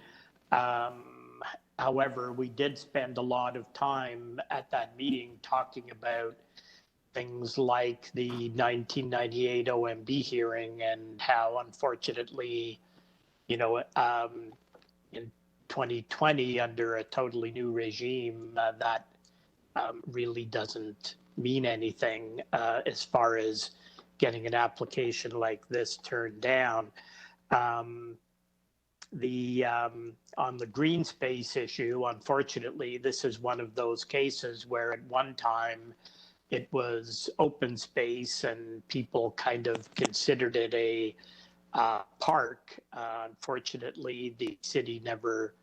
However, we did spend a lot of time at that meeting talking about things like the 1998 OMB hearing and how unfortunately, in 2020 under a totally new regime, that really doesn't mean anything as far as getting an application like this turned down. On the green space issue, unfortunately, this is one of those cases where at one time it was open space and people kind of considered it a park. Unfortunately, the city never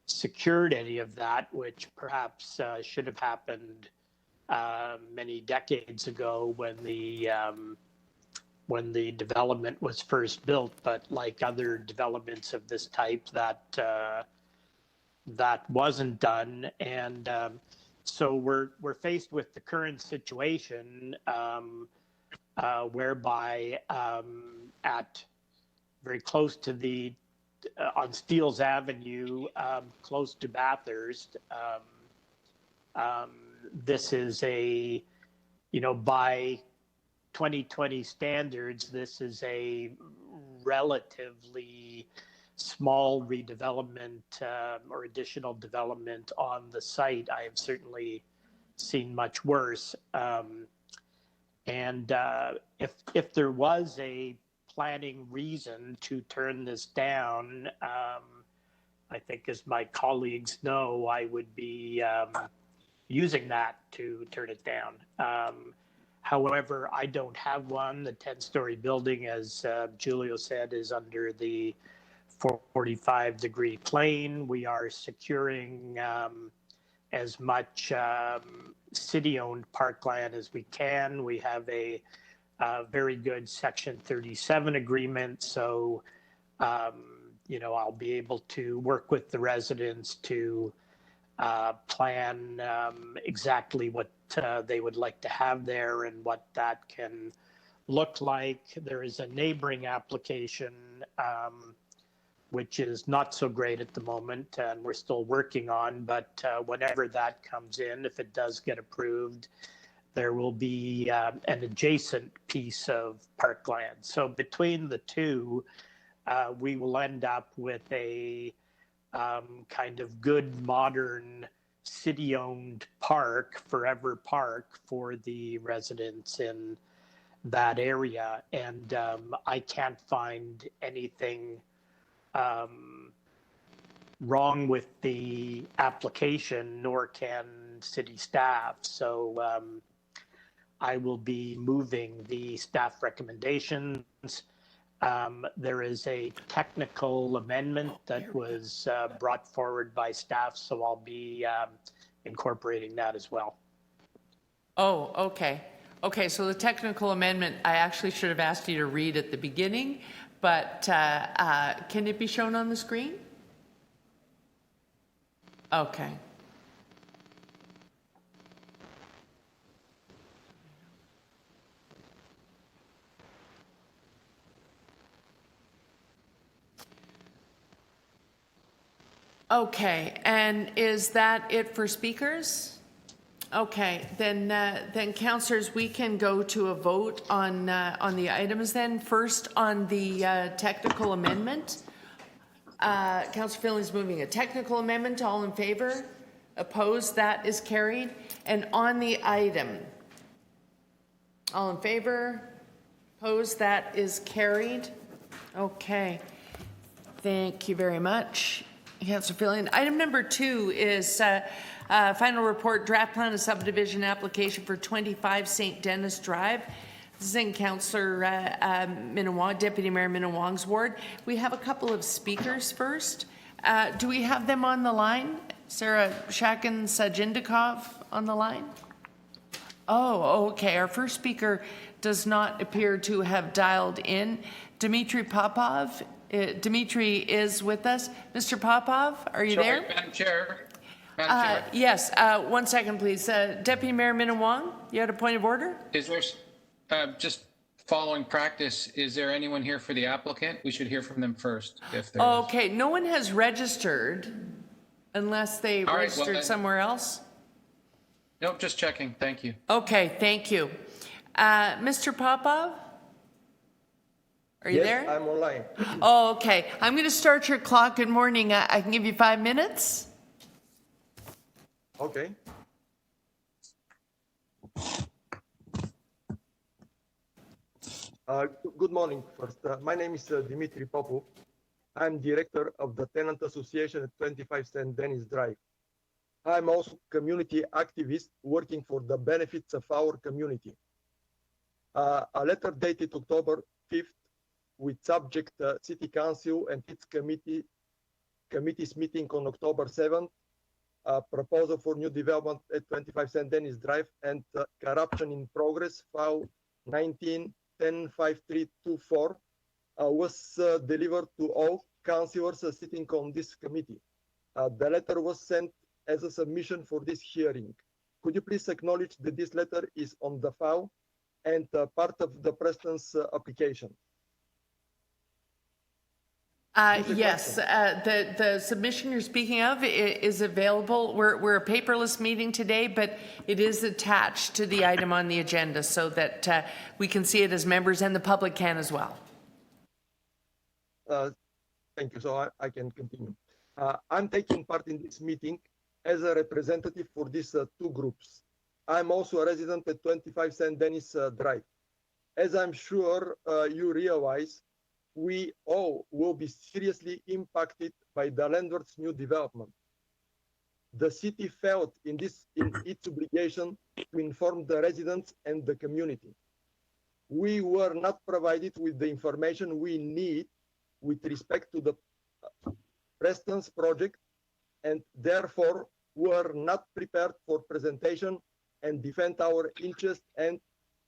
secured any of that, which perhaps should have happened many decades ago when the development was first built. But like other developments of this type, that wasn't done, and so we're faced with the current situation whereby at very close to the on Steeles Avenue, close to Bathurst. This is a, by 2020 standards, this is a relatively small redevelopment or additional development on the site. I have certainly seen much worse. And if there was a planning reason to turn this down, I think, as my colleagues know, I would be using that to turn it down. However, I don't have one. The 10-story building, as Julio said, is under the 45-degree plane. We are securing as much city-owned parkland as we can. We have a very good Section 37 agreement, so I'll be able to work with the residents to plan exactly what they would like to have there and what that can look like. There is a neighboring application which is not so great at the moment, and we're still working on, but whenever that comes in, if it does get approved, there will be an adjacent piece of parkland. So between the two, we will end up with a kind of good modern city-owned park, forever park, for the residents in that area. And I can't find anything wrong with the application, nor can city staff. So I will be moving the staff recommendations. There is a technical amendment that was brought forward by staff, so I'll be incorporating that as well. Oh, okay. Okay, so the technical amendment, I actually should have asked you to read at the beginning, but can it be shown on the screen? Okay. Okay, and is that it for speakers? Okay, then councillors, we can go to a vote on the items then. First on the technical amendment. Councillor Filling's moving a technical amendment. All in favor? Opposed? That is carried. And on the item, all in favor? Opposed? That is carried. Okay. Thank you very much, Councillor Filling. Item number 2 is final report, draft plan of subdivision application for 25 St. Denis Drive. This is in Councillor Minawong, Deputy Mayor Minawong's ward. We have a couple of speakers first. Do we have them on the line? Sarah Shakin Sajindikov on the line? Oh, okay. Our first speaker does not appear to have dialed in. Dmitry Popov. Dmitry is with us. Mr. Popov, are you there? Madam Chair. Madam Chair. Yes, 1 second, please. Deputy Mayor Minawong, you had a point of order? Is there, just following practice, is there anyone here for the applicant? We should hear from them first, if there is. Okay, no one has registered unless they All right, well registered then- somewhere else. Nope, just checking. Thank you. Okay, thank you. Mr. Popov? Are you there? Yes, I'm online. Oh, okay. I'm going to start your clock. Good morning. I can give you 5 minutes. Okay. Good morning first. My name is Dimitri Popov. I'm director of the Tenant Association at 25 St. Denis Drive. I'm also community activist working for the benefits of our community. A letter dated October 5th with subject City Council and its committee's meeting on October 7th, a proposal for new development at 25 St. Denis Drive and corruption in progress, file 19-10-5324, was delivered to all councillors sitting on this committee. The letter was sent as a submission for this hearing. Could you please acknowledge that this letter is on the file and part of the President's application? Yes, the submission you're speaking of is available. We're a paperless meeting today, but it is attached to the item on the agenda so that we can see it as members and the public can as well. Thank you. So I can continue. I'm taking part in this meeting as a representative for these two groups. I'm also a resident at 25 St. Denis Drive. As I'm sure you realize, we all will be seriously impacted by the landlord's new development. The city felt in its obligation to inform the residents and the community. We were not provided with the information we need with respect to the Preston's project, and therefore were not prepared for presentation and defend our interests and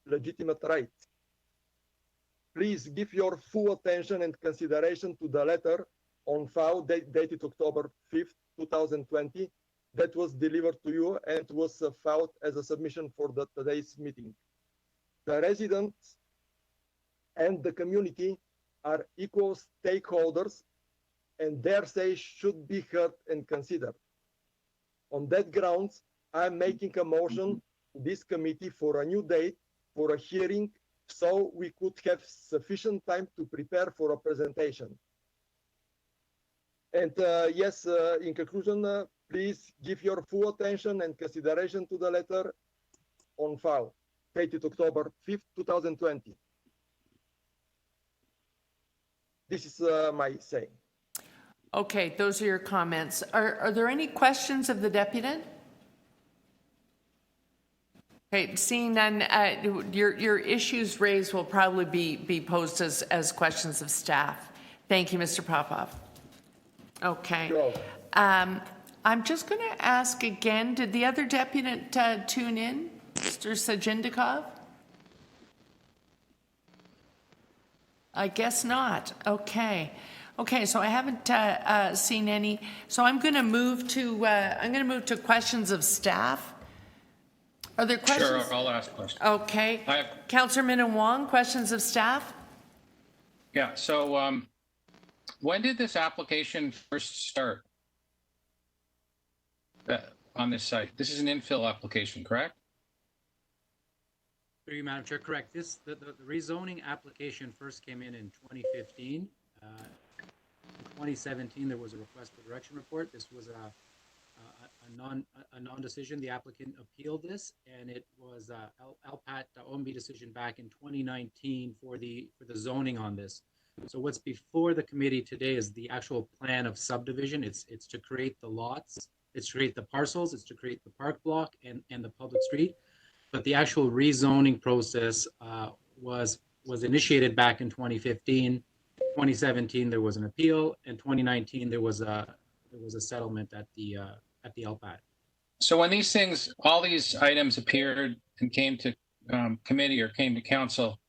legitimate rights. Please give your full attention and consideration to the letter on file dated October 5th, 2020, that was delivered to you and was filed as a submission for today's meeting. The residents and the community are equal stakeholders, and their say should be heard and considered. On that grounds, I'm making a motion to this committee for a new date for a hearing so we could have sufficient time to prepare for a presentation. And yes, in conclusion, please give your full attention and consideration to the letter on file, dated October 5th, 2020. This is my say. Okay, those are your comments. Are there any questions of the deputant? Okay, seeing none, your issues raised will probably be posed as questions of staff. Thank you, Mr. Popov. Okay. Sure. I'm just going to ask again, did the other deputant tune in, Mr. Sajindikov? I guess not. Okay. Okay, so I haven't seen any. So I'm going to move to questions of staff. Are there questions? Sure, I'll ask questions. Okay. Councillor Minnan-Wong, questions of staff? Yeah, so when did this application first start on this site? This is an infill application, correct? Through you, Madam Chair, correct. The rezoning application first came in 2015. In 2017, there was a request for direction report. This was a non-decision. The applicant appealed this, and it was LPAT OMB decision back in 2019 for the zoning on this. So what's before the committee today is the actual plan of subdivision. It's to create the lots, it's to create the parcels, it's to create the park block and the public street. But the actual rezoning process was initiated back in 2015. 2017 there was an appeal, and 2019 there was a settlement at the LPAT. So when these things, all these items appeared and came to committee or came to council,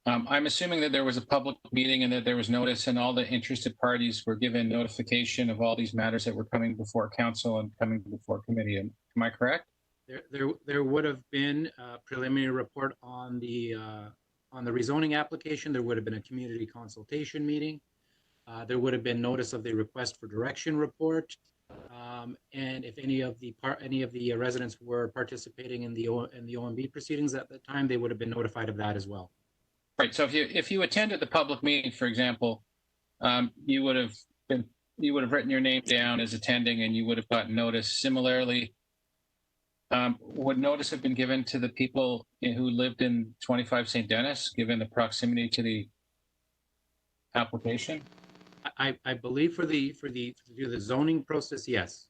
I'm assuming that there was a public meeting and that there was notice and all the interested parties were given notification of all these matters that were coming before council and coming before committee. Am I correct? There would have been a preliminary report on the rezoning application. There would have been a community consultation meeting. There would have been notice of the request for direction report. And if any of the residents were participating in the OMB proceedings at the time, they would have been notified of that as well. Right. So if you attended the public meeting, for example, you would have written your name down as attending, and you would have gotten notice. Similarly, would notice have been given to the people who lived in 25 St. Denis, given the proximity to the application? I believe for the zoning process, yes.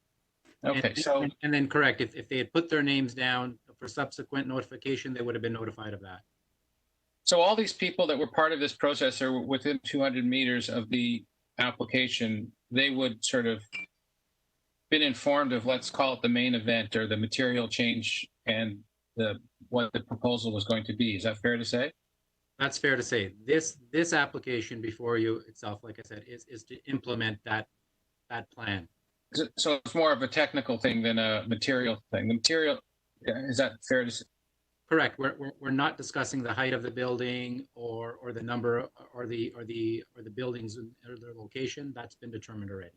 Okay, and then correct, if they had put their names down for subsequent notification, they would have been notified of that. So all these people that were part of this process are within 200 meters of the application. They would sort of been informed of, let's call it the main event or the material change and what the proposal was going to be. Is that fair to say? That's fair to say. This application before you itself, like I said, is to implement that plan. So it's more of a technical thing than a material thing. The material, is that fair to say? Correct. We're not discussing the height of the building or the number or the buildings or their location. That's been determined already.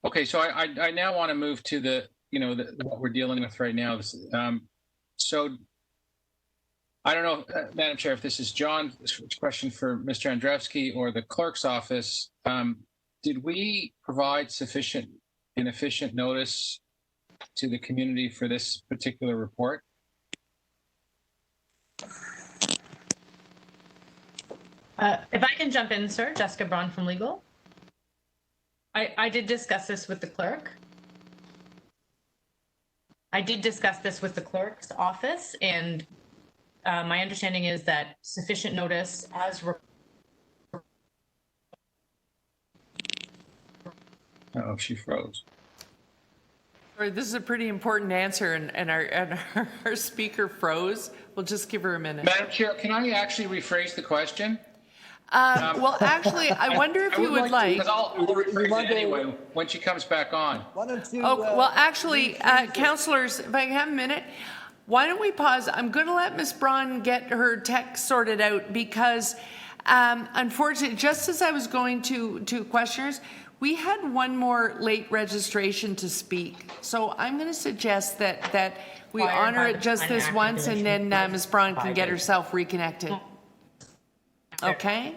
Okay, so I now want to move to what we're dealing with right now. So I don't know, Madam Chair, if this is John's question for Mr. Andrzejewski or the clerk's office. Did we provide sufficient and efficient notice to the community for this particular report? If I can jump in, sir, Jessica Braun from Legal. I did discuss this with the clerk. I did discuss this with the clerk's office, and my understanding is that sufficient notice as Oh, she froze. Sorry, this is a pretty important answer, and our speaker froze. We'll just give her a minute. Madam Chair, can I actually rephrase the question? Well, actually, I wonder if you would like. Because I'll rephrase it anyway when she comes back on. Why don't you? Oh, well, actually, councillors, if I can have a minute, why don't we pause? I'm going to let Ms. Braun get her text sorted out because, unfortunately, just as I was going to questioners, we had one more late registration to speak. So I'm going to suggest that we honor it just this once, and then Ms. Braun can get herself reconnected. Okay?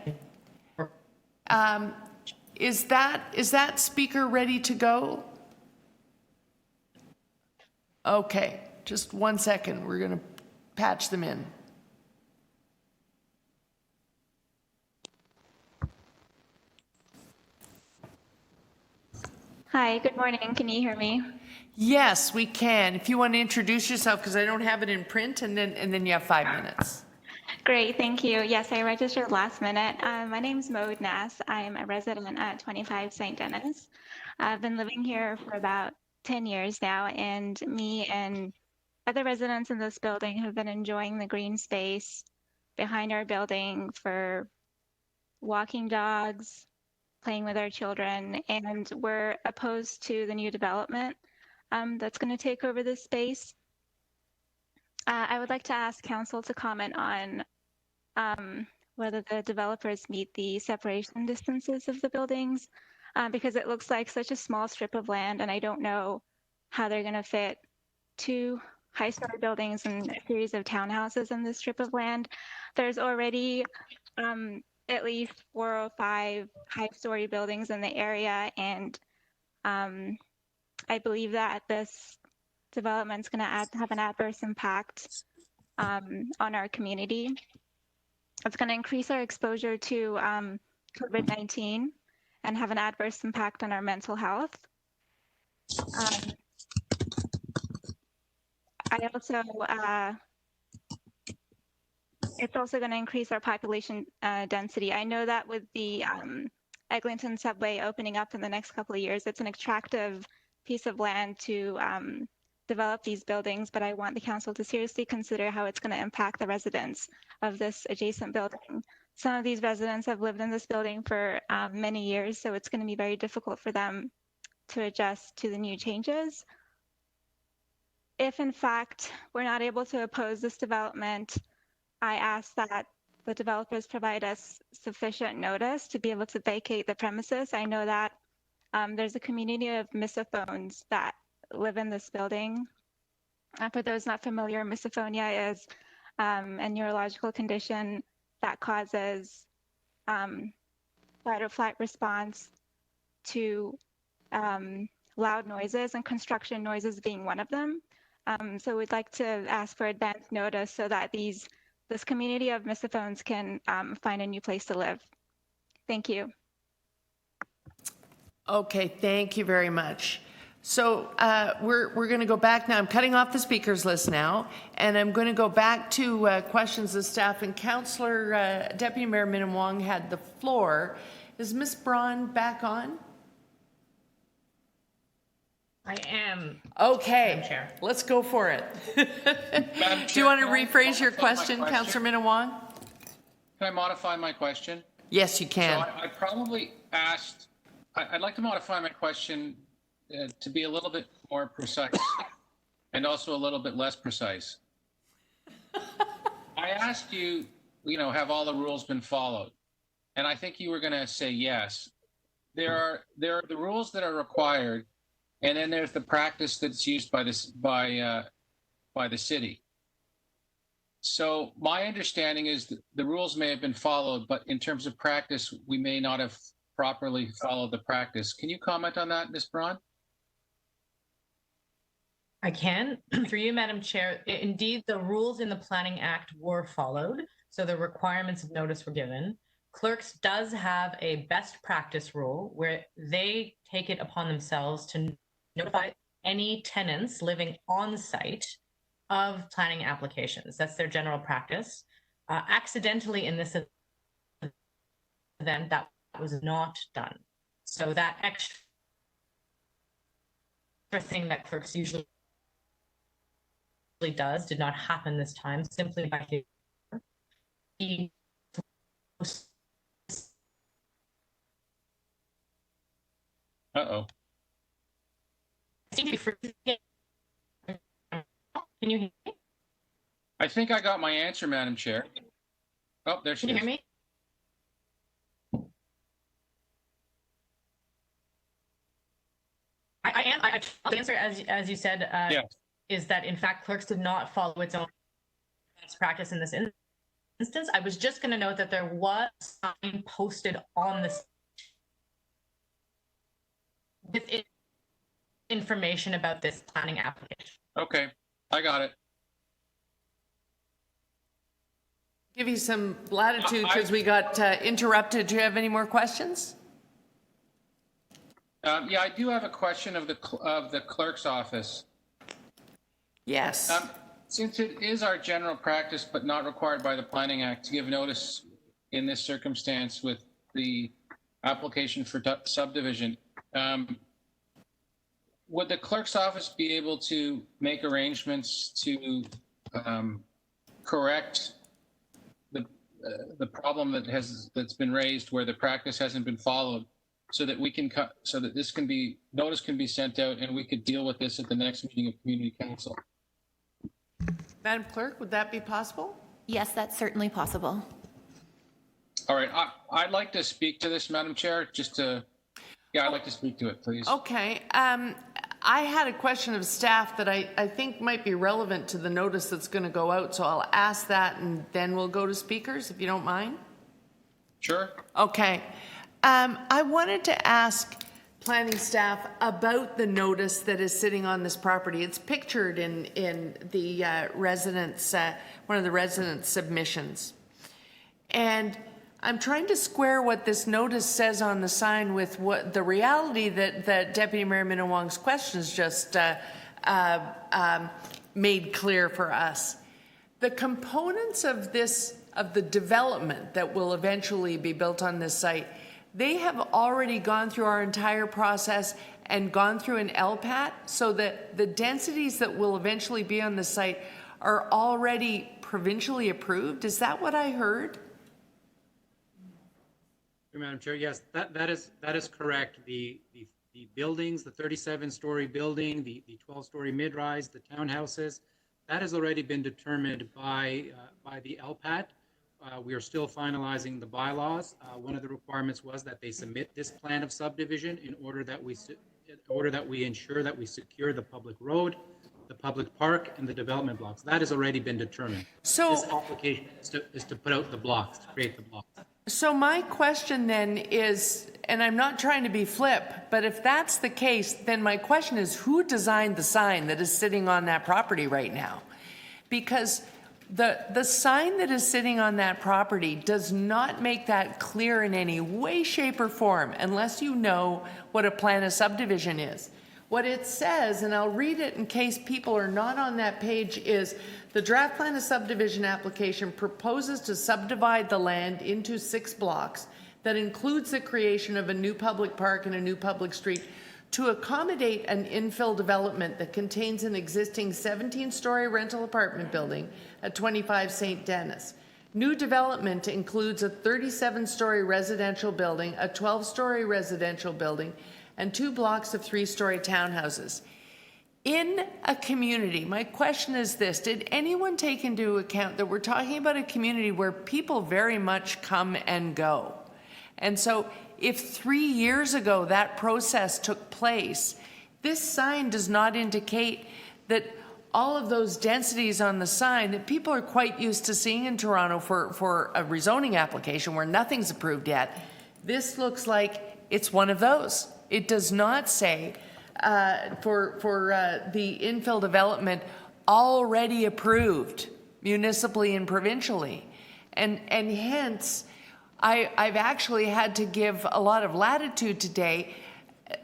Is that speaker ready to go? Okay, just 1 second. We're going to patch them in. Hi, good morning. Can you hear me? Yes, we can. If you want to introduce yourself, because I don't have it in print, and then you have 5 minutes. Great, thank you. Yes, I registered last minute. My name's Maud Nass. I'm a resident at 25 St. Denis. I've been living here for about 10 years now, and me and other residents in this building have been enjoying the green space behind our building for walking dogs, playing with our children, and we're opposed to the new development that's going to take over this space. I would like to ask council to comment on whether the developers meet the separation distances of the buildings, because it looks like such a small strip of land, and I don't know how they're going to fit 2 high-story buildings and a series of townhouses in this strip of land. There's already at least 4 or 5 high-story buildings in the area, and I believe that this development's going to have an adverse impact on our community. It's going to increase our exposure to COVID-19 and have an adverse impact on our mental health. It's also going to increase our population density. I know that with the Eglinton subway opening up in the next couple of years, it's an attractive piece of land to develop these buildings, but I want the council to seriously consider how it's going to impact the residents of this adjacent building. Some of these residents have lived in this building for many years, so it's going to be very difficult for them to adjust to the new changes. If in fact we're not able to oppose this development, I ask that the developers provide us sufficient notice to be able to vacate the premises. I know that There's a community of misophones that live in this building. For those not familiar, misophonia is a neurological condition that causes fight or flight response to loud noises, and construction noises being one of them. So we'd like to ask for advance notice so that this community of misophones can find a new place to live. Thank you. Okay, thank you very much. So we're going to go back now. I'm cutting off the speakers list now, and I'm going to go back to questions of staff. And Councillor Deputy Mayor Minnan-Wong had the floor. Is Ms. Braun back on? I am. Okay, Madam Chair. let's go for it. Do you want to rephrase your question, Councillor Minnan-Wong? Can I modify my question? Yes, you can. So I probably asked, I'd like to modify my question to be a little bit more precise and also a little bit less precise. I asked you, have all the rules been followed? And I think you were going to say yes. There are the rules that are required, and then there's the practice that's used by the city. So my understanding is that the rules may have been followed, but in terms of practice, we may not have properly followed the practice. Can you comment on that, Ms. Braun? I can. Through you, Madam Chair, indeed, the rules in the Planning Act were followed, so the requirements of notice were given. Clerks does have a best practice rule where they take it upon themselves to notify any tenants living on site of planning applications. That's their general practice. Accidentally in this event, that was not done. So that extra thing that clerks usually does did not happen this time, simply by Uh-oh. Can you hear me? I think I got my answer, Madam Chair. Oh, there she is. Can you hear me? I am. The answer, as you said, Yes. is that in fact clerks did not follow its own best practice in this instance. I was just going to note that there was a sign posted on this with information about this planning application. Okay, I got it. Give you some latitude because we got interrupted. Do you have any more questions? Yeah, I do have a question of the clerk's office. Yes. Since it is our general practice, but not required by the Planning Act, to give notice in this circumstance with the application for subdivision, would the clerk's office be able to make arrangements to correct the problem that's been raised where the practice hasn't been followed, so that notice can be sent out and we could deal with this at the next meeting of Community Council? Madam Clerk, would that be possible? Yes, that's certainly possible. All right, I'd like to speak to this, Madam Chair, I'd like to speak to it, please. Okay. I had a question of staff that I think might be relevant to the notice that's going to go out, so I'll ask that and then we'll go to speakers, if you don't mind. Sure. Okay. I wanted to ask planning staff about the notice that is sitting on this property. It's pictured in the residents, one of the residents' submissions. And I'm trying to square what this notice says on the sign with what the reality that Deputy Mayor Minnan-Wong's questions just made clear for us. The components of the development that will eventually be built on this site, they have already gone through our entire process and gone through an LPAT, so that the densities that will eventually be on the site are already provincially approved. Is that what I heard? Madam Chair, yes, that is correct. The buildings, the 37-story building, the 12-story mid-rise, the townhouses, that has already been determined by the LPAT. we are still finalizing the bylaws. One of the requirements was that they submit this plan of subdivision in order that we ensure that we secure the public road, the public park, and the development blocks. That has already been determined. So- This application is to put out the blocks, to create the blocks. So my question then is, and I'm not trying to be flip, but if that's the case, then my question is, who designed the sign that is sitting on that property right now? Because the sign that is sitting on that property does not make that clear in any way, shape, or form unless you know what a plan of subdivision is. What it says, and I'll read it in case people are not on that page, is the draft plan of subdivision application proposes to subdivide the land into 6 blocks that includes the creation of a new public park and a new public street to accommodate an infill development that contains an existing 17-story rental apartment building at 25 St. Denis. New development includes a 37-story residential building, a 12-story residential building, and 2 blocks of 3-story townhouses. In a community, my question is this, did anyone take into account that we're talking about a community where people very much come and go? And so if 3 years ago that process took place, this sign does not indicate that all of those densities on the sign that people are quite used to seeing in Toronto for a rezoning application where nothing's approved yet. This looks like it's one of those. It does not say for the infill development already approved municipally and provincially. And hence, I've actually had to give a lot of latitude today.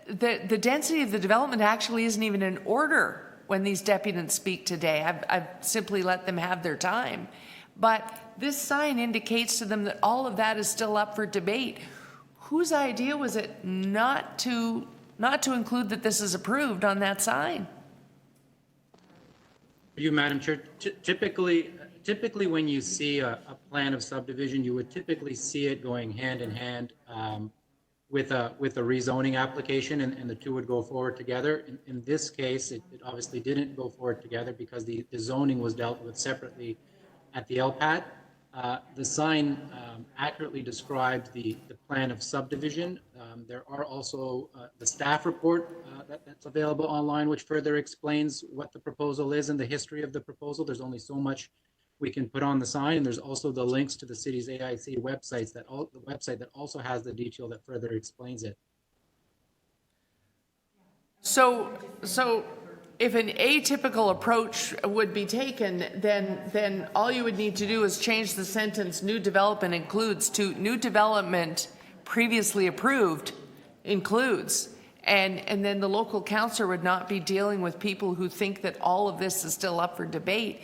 The density of the development actually isn't even in order when these deputants speak today. I've simply let them have their time. But this sign indicates to them that all of that is still up for debate. Whose idea was it not to include that this is approved on that sign? You, Madam Chair, typically when you see a plan of subdivision, you would typically see it going hand in hand with a rezoning application, and the two would go forward together. In this case, it obviously didn't go forward together because the zoning was dealt with separately at the LPAT. The sign accurately describes the plan of subdivision. There are also the staff report that's available online, which further explains what the proposal is and the history of the proposal. There's only so much we can put on the sign, and there's also the links to the city's AIC websites the website that also has the detail that further explains it. So if an atypical approach would be taken, then all you would need to do is change the sentence "new development includes" to "new development previously approved includes," and then the local councillor would not be dealing with people who think that all of this is still up for debate.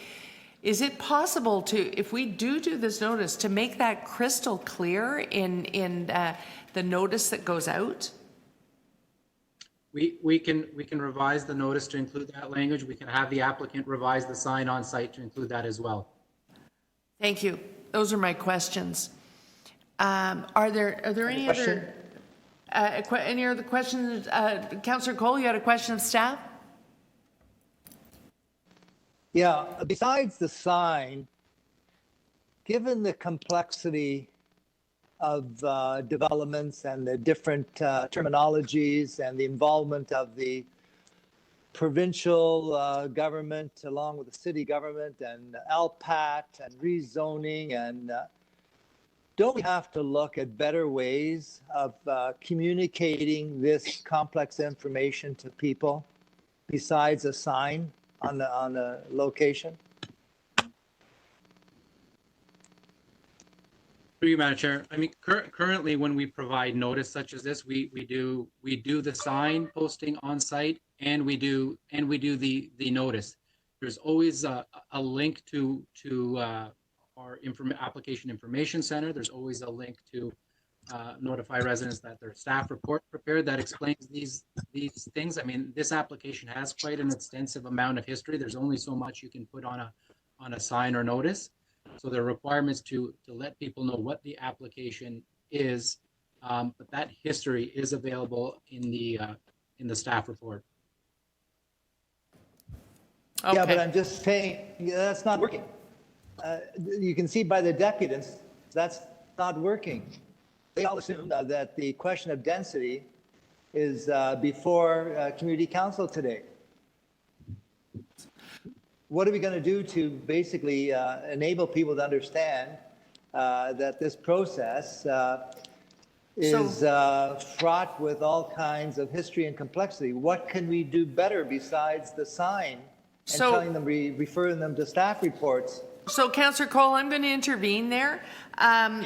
Is it possible to, if we do this notice, to make that crystal clear in the notice that goes out? We can revise the notice to include that language. We can have the applicant revise the sign on site to include that as well. Thank you. Those are my questions. Are there any other questions? Councillor Cole, you had a question of staff? Yeah, besides the sign, given the complexity of developments and the different terminologies and the involvement of the provincial government along with the city government and LPAT and rezoning, and don't we have to look at better ways of communicating this complex information to people besides a sign on the location? Through you, Madam Chair. I mean, currently, when we provide notice such as this, we do the sign posting on site, and we do the notice. There's always a link to our application information center. There's always a link to notify residents that their staff report prepared that explains these things. I mean, this application has quite an extensive amount of history. There's only so much you can put on a sign or notice. So there are requirements to let people know what the application is, but that history is available in the staff report. Okay. Yeah, but I'm just saying that's not working. You can see by the deputants, That's not working. They all assume that the question of density is before community council today. What are we going to do to basically enable people to understand that this process is fraught with all kinds of history and complexity? What can we do better besides the sign and telling them, referring them to staff reports? So, Councillor Cole, I'm going to intervene there. And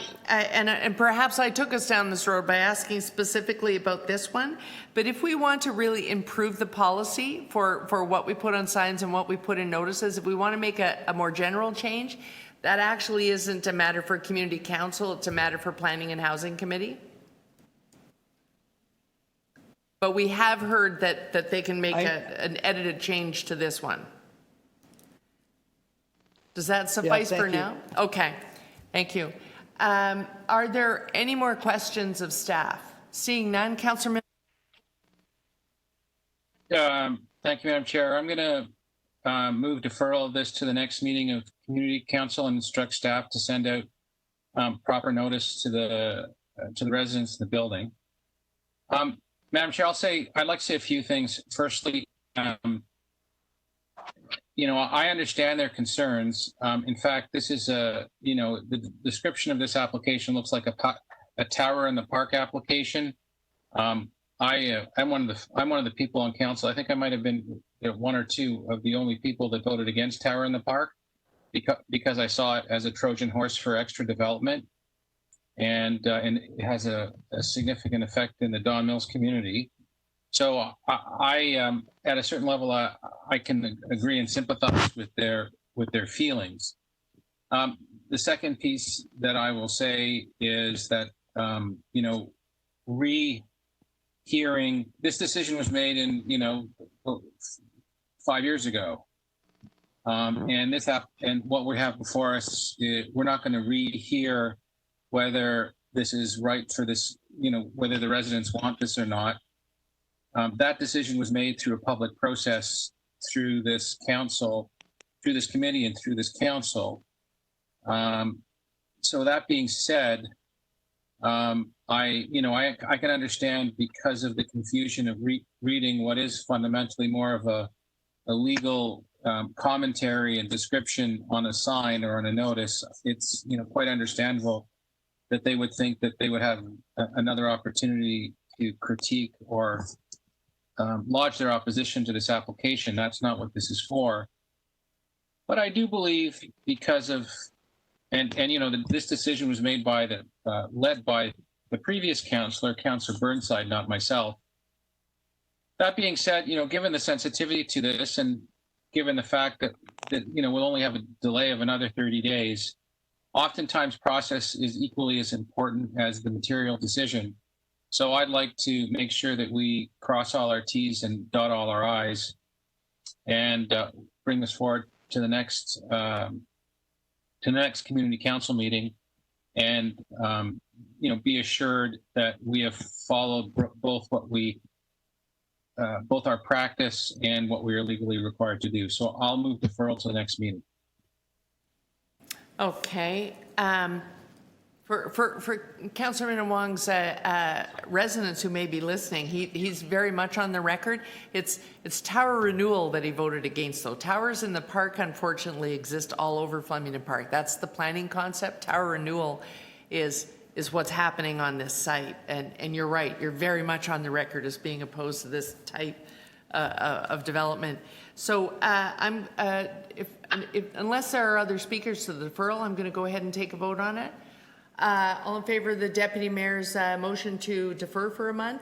perhaps I took us down this road by asking specifically about this one. But if we want to really improve the policy for what we put on signs and what we put in notices, if we want to make a more general change, that actually isn't a matter for community council, it's a matter for planning and housing committee. But we have heard that they can make an edited change to this one. Does that suffice for now? Okay, thank you. Are there any more questions of staff? Seeing none, Councillor. Thank you, Madam Chair. I'm going to move deferral of this to the next meeting of Community Council and instruct staff to send out proper notice to the residents in the building. Madam Chair, I'd like to say a few things. Firstly, I understand their concerns. In fact, this is the description of this application looks like a tower in the park application. I'm one of the people on council. I think I might have been one or two of the only people that voted against tower in the park because I saw it as a Trojan horse for extra development, and it has a significant effect in the Don Mills community. So I at a certain level, I can agree and sympathize with their feelings. The second piece that I will say is that rehearing this decision was made in 5 years ago, and what we have before us, we're not going to rehear whether this is right for this, whether the residents want this or not. That decision was made through a public process, through this council, through this committee, and through this council. So that being said, I can understand because of the confusion of reading what is fundamentally more of a legal commentary and description on a sign or on a notice. It's quite understandable that they would think that they would have another opportunity to critique or lodge their opposition to this application. That's not what this is for. But I do believe because of, this decision was made by led by the previous councillor, Councillor Burnside, not myself. That being said, given the sensitivity to this and given the fact that we'll only have a delay of another 30 days, oftentimes process is equally as important as the material decision. So I'd like to make sure that we cross all our T's and dot all our I's and bring this forward to the next community council meeting, and be assured that we have followed both our practice and what we are legally required to do. So I'll move deferral to the next meeting. Okay. For Councillor Minawong's residents who may be listening, he's very much on the record. It's tower renewal that he voted against, though. Towers in the park, unfortunately, exist all over Flemington Park. That's the planning concept. Tower renewal is what's happening on this site. And you're right, you're very much on the record as being opposed to this type of development. So unless there are other speakers to the deferral, I'm going to go ahead and take a vote on it. All in favor of the Deputy Mayor's motion to defer for a month?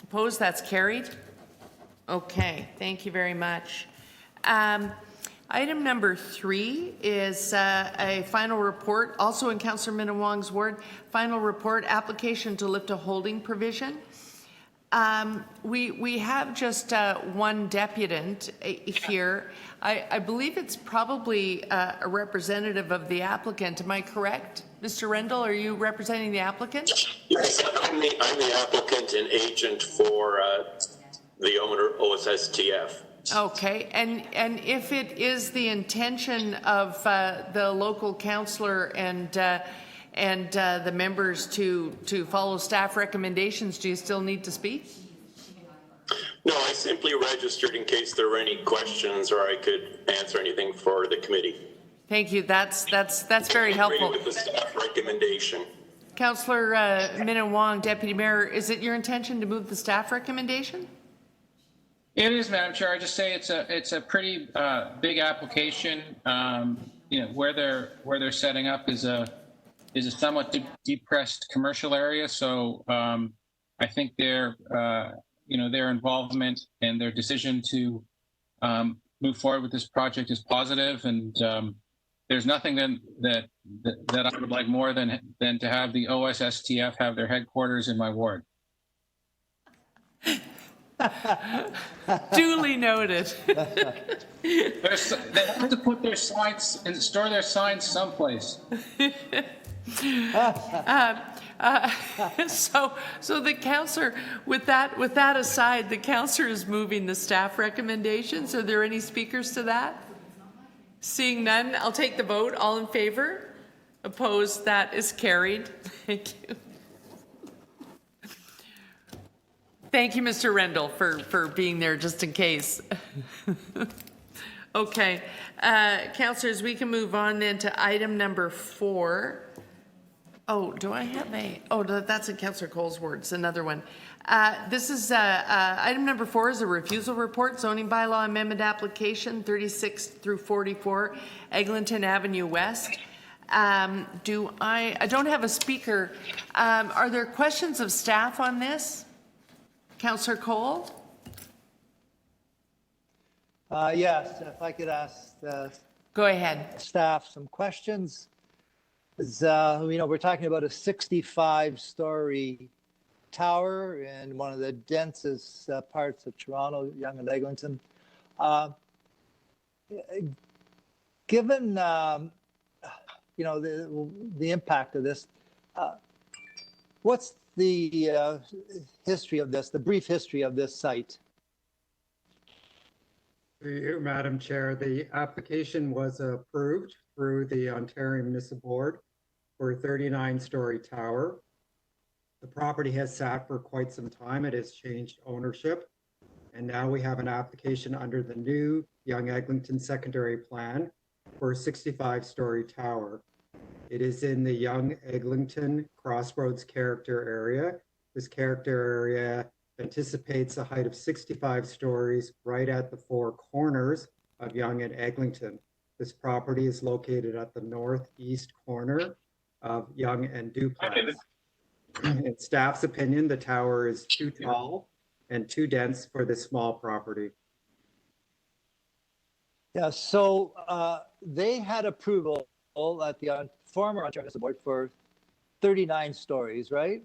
Opposed? That's carried. Okay, thank you very much. Item number 3 is a final report, also in Councillor Minawong's ward, final report, application to lift a holding provision. We have just one deputant here. I believe it's probably a representative of the applicant. Am I correct? Mr. Rendell, are you representing the applicant? Yes, I'm the applicant and agent for the owner, OSSTF. Okay, and if it is the intention of the local councillor and the members to follow staff recommendations, do you still need to speak? No, I simply registered in case there were any questions or I could answer anything for the committee. Thank you. That's very helpful. With the staff recommendation. Councillor Min Wong, Deputy Mayor, is it your intention to move the staff recommendation? It is, Madam Chair. I just say it's a pretty big application. You know, where they're setting up is a somewhat depressed commercial area. So I think their involvement and their decision to move forward with this project is positive, and there's nothing that I would like more than to have the OSSTF have their headquarters in my ward. Duly noted. They have to put their signs and store their signs someplace. So the councillor, with that aside, the councillor is moving the staff recommendations. Are there any speakers to that? Seeing none, I'll take the vote. All in favor? Opposed? That is carried. Thank you. Thank you, Mr. Rendell, for being there just in case. Okay, councillors, we can move on then to item number 4. Oh, do I have a? Oh, that's in Councillor Cole's words. Another one. This is item number 4 is a refusal report, zoning bylaw amendment application 36 through 44, Eglinton Avenue West. I don't have a speaker. Are there questions of staff on this? Councillor Cole? Yes, if I could ask go ahead. Staff some questions. We're talking about a 65-story tower in one of the densest parts of Toronto, Yonge and Eglinton. Given the impact of this, what's the history of this, the brief history of this site? Through you, Madam Chair, the application was approved through the Ontario Municipal Board for a 39-story tower. The property has sat for quite some time. It has changed ownership. And now we have an application under the new Yonge Eglinton secondary plan for a 65-story tower. It is in the Yonge Eglinton Crossroads character area. This character area anticipates a height of 65 stories right at the 4 corners of Yonge and Eglinton. This property is located at the northeast corner of Yonge and Duplex. In staff's opinion, the tower is too tall and too dense for this small property. Yeah, so they had approval at the former Ontario Municipal Board for 39 stories, right?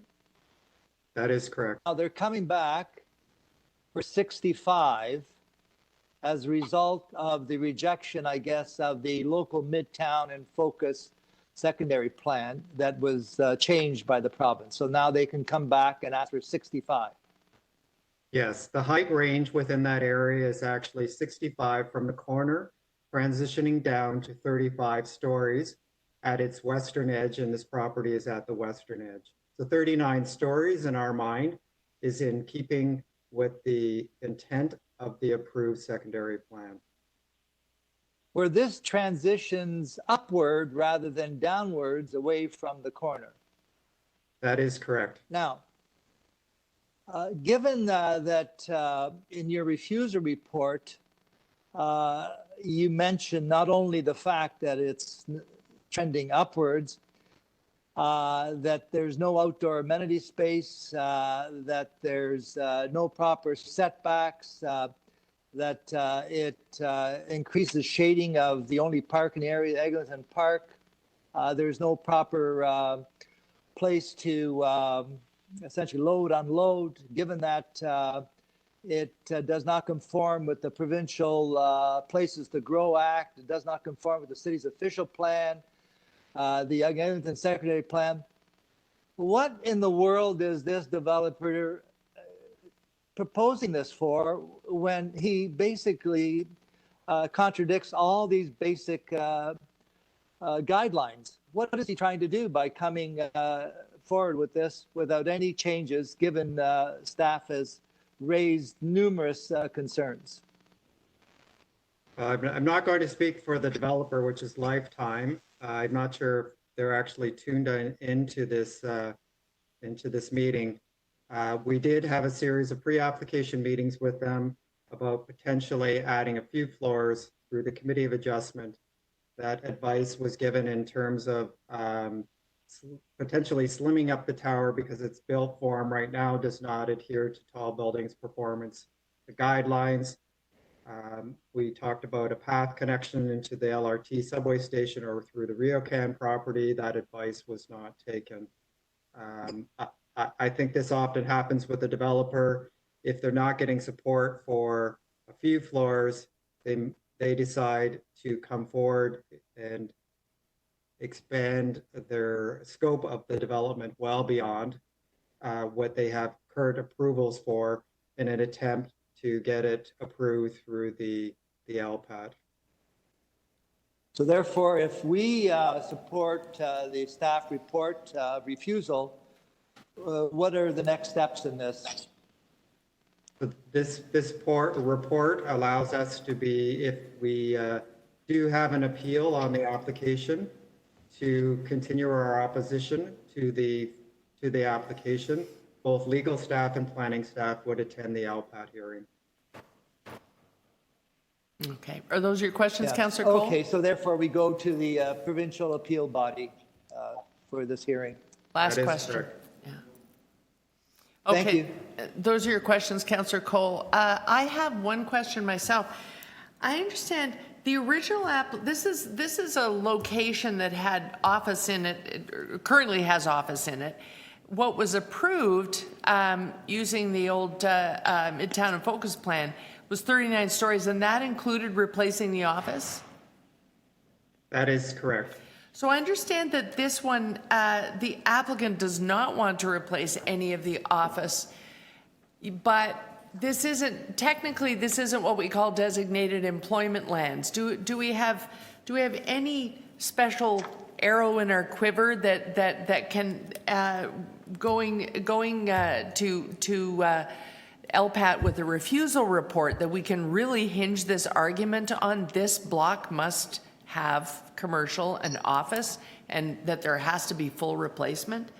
That is correct. Now they're coming back for 65 as a result of the rejection, I guess, of the local Midtown and Focus secondary plan that was changed by the province. So now they can come back and ask for 65. Yes, the height range within that area is actually 65 from the corner, transitioning down to 35 stories at its western edge, and this property is at the western edge. So 39 stories in our mind is in keeping with the intent of the approved secondary plan. Where this transitions upward rather than downwards away from the corner. That is correct. Now, given that in your refusal report, you mentioned not only the fact that it's trending upwards, that there's no outdoor amenity space, that there's no proper setbacks, that it increases shading of the only parking area, Eglinton Park. There's no proper place to essentially load, unload, given that it does not conform with the Provincial Places to Grow Act. It does not conform with the city's official plan, the Eglinton secondary plan. What in the world is this developer proposing this for when he basically contradicts all these basic guidelines? What is he trying to do by coming forward with this without any changes, given staff has raised numerous concerns? I'm not going to speak for the developer, which is Lifetime. I'm not sure if they're actually tuned into this meeting. We did have a series of pre-application meetings with them about potentially adding a few floors through the Committee of Adjustment. That advice was given in terms of potentially slimming up the tower because its built form right now does not adhere to tall buildings performance guidelines. We talked about a path connection into the LRT subway station or through the RioCan property. That advice was not taken. I think this often happens with the developer. If they're not getting support for a few floors, they decide to come forward and expand their scope of the development well beyond what they have current approvals for in an attempt to get it approved through the LPAT. So therefore, if we support the staff report refusal, what are the next steps in this? This report allows us to be, if we do have an appeal on the application, to continue our opposition to the application. Both legal staff and planning staff would attend the LPAT hearing. Okay. Are those your questions, Yes. Councillor Cole? Okay, so therefore we go to the provincial appeal body for this hearing. Last question. Correct. Thank Okay, you. those are your questions, Councillor Cole. I have one question myself. I understand the original this is a location that had office in it, currently has office in it. What was approved using the old Midtown and Focus plan was 39 stories, and that included replacing the office? That is correct. So I understand that this one, the applicant does not want to replace any of the office, but this isn't, technically, this isn't what we call designated employment lands. Do we have any special arrow in our quiver that can, going to LPAT with a refusal report, that we can really hinge this argument on this block must have commercial and office, and that there has to be full replacement?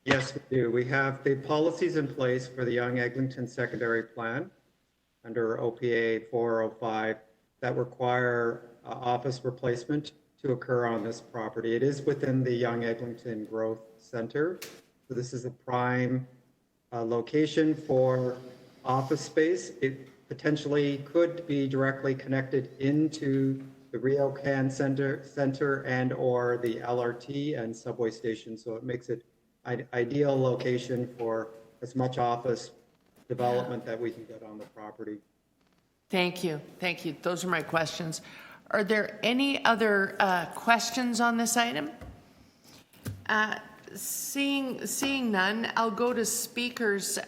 Yes, we do. We have the policies in place for the Young Eglinton Secondary Plan under OPA 405 that require office replacement to occur on this property. It is within the Young Eglinton Growth Center. So this is a prime location for office space. It potentially could be directly connected into the RioCan Center and or the LRT and subway station. So it makes it an ideal location for as much office development that we can get on the property. Thank you. Thank you. Those are my questions. Are there any other questions on this item? Seeing none, I'll go to speakers.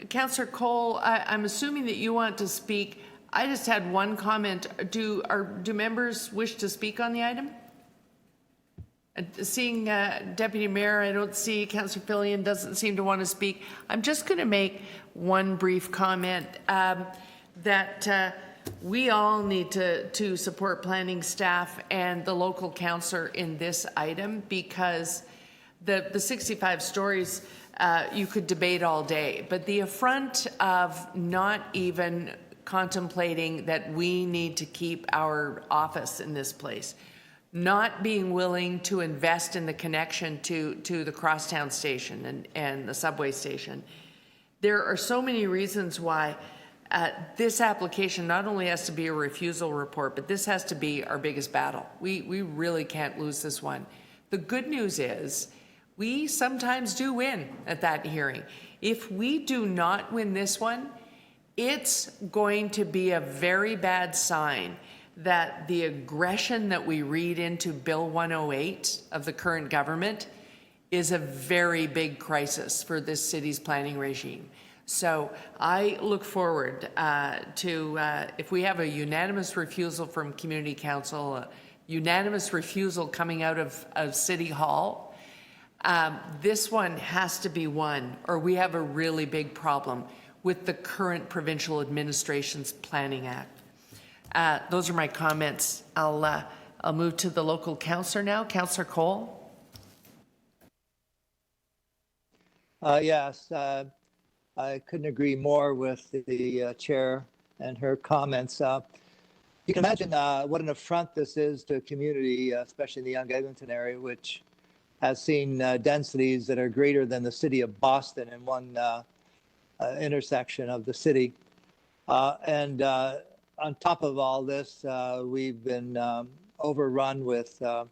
Councillor Cole, I'm assuming that you want to speak. I just had one comment. Do members wish to speak on the item? Seeing Deputy Mayor, I don't see. Councillor Fillion doesn't seem to want to speak. I'm just going to make one brief comment that we all need to support planning staff and the local councillor in this item, because the 65 stories you could debate all day, but the affront of not even contemplating that we need to keep our office in this place, not being willing to invest in the connection to the crosstown station and the subway station. There are so many reasons why this application not only has to be a refusal report, but this has to be our biggest battle. We really can't lose this one. The good news is we sometimes do win at that hearing. If we do not win this one, it's going to be a very bad sign that the aggression that we read into Bill 108 of the current government is a very big crisis for this city's planning regime. So I look forward to, if we have a unanimous refusal from Community Council, a unanimous refusal coming out of City Hall, this one has to be won, or we have a really big problem with the current provincial administration's Planning Act. Those are my comments. I'll move to the local councillor now. Councillor Cole. Yes, I couldn't agree more with the chair and her comments. You can imagine what an affront this is to a community, especially in the Young Eglinton area, which has seen densities that are greater than the city of Boston in one intersection of the city. And on top of all this, we've been overrun with the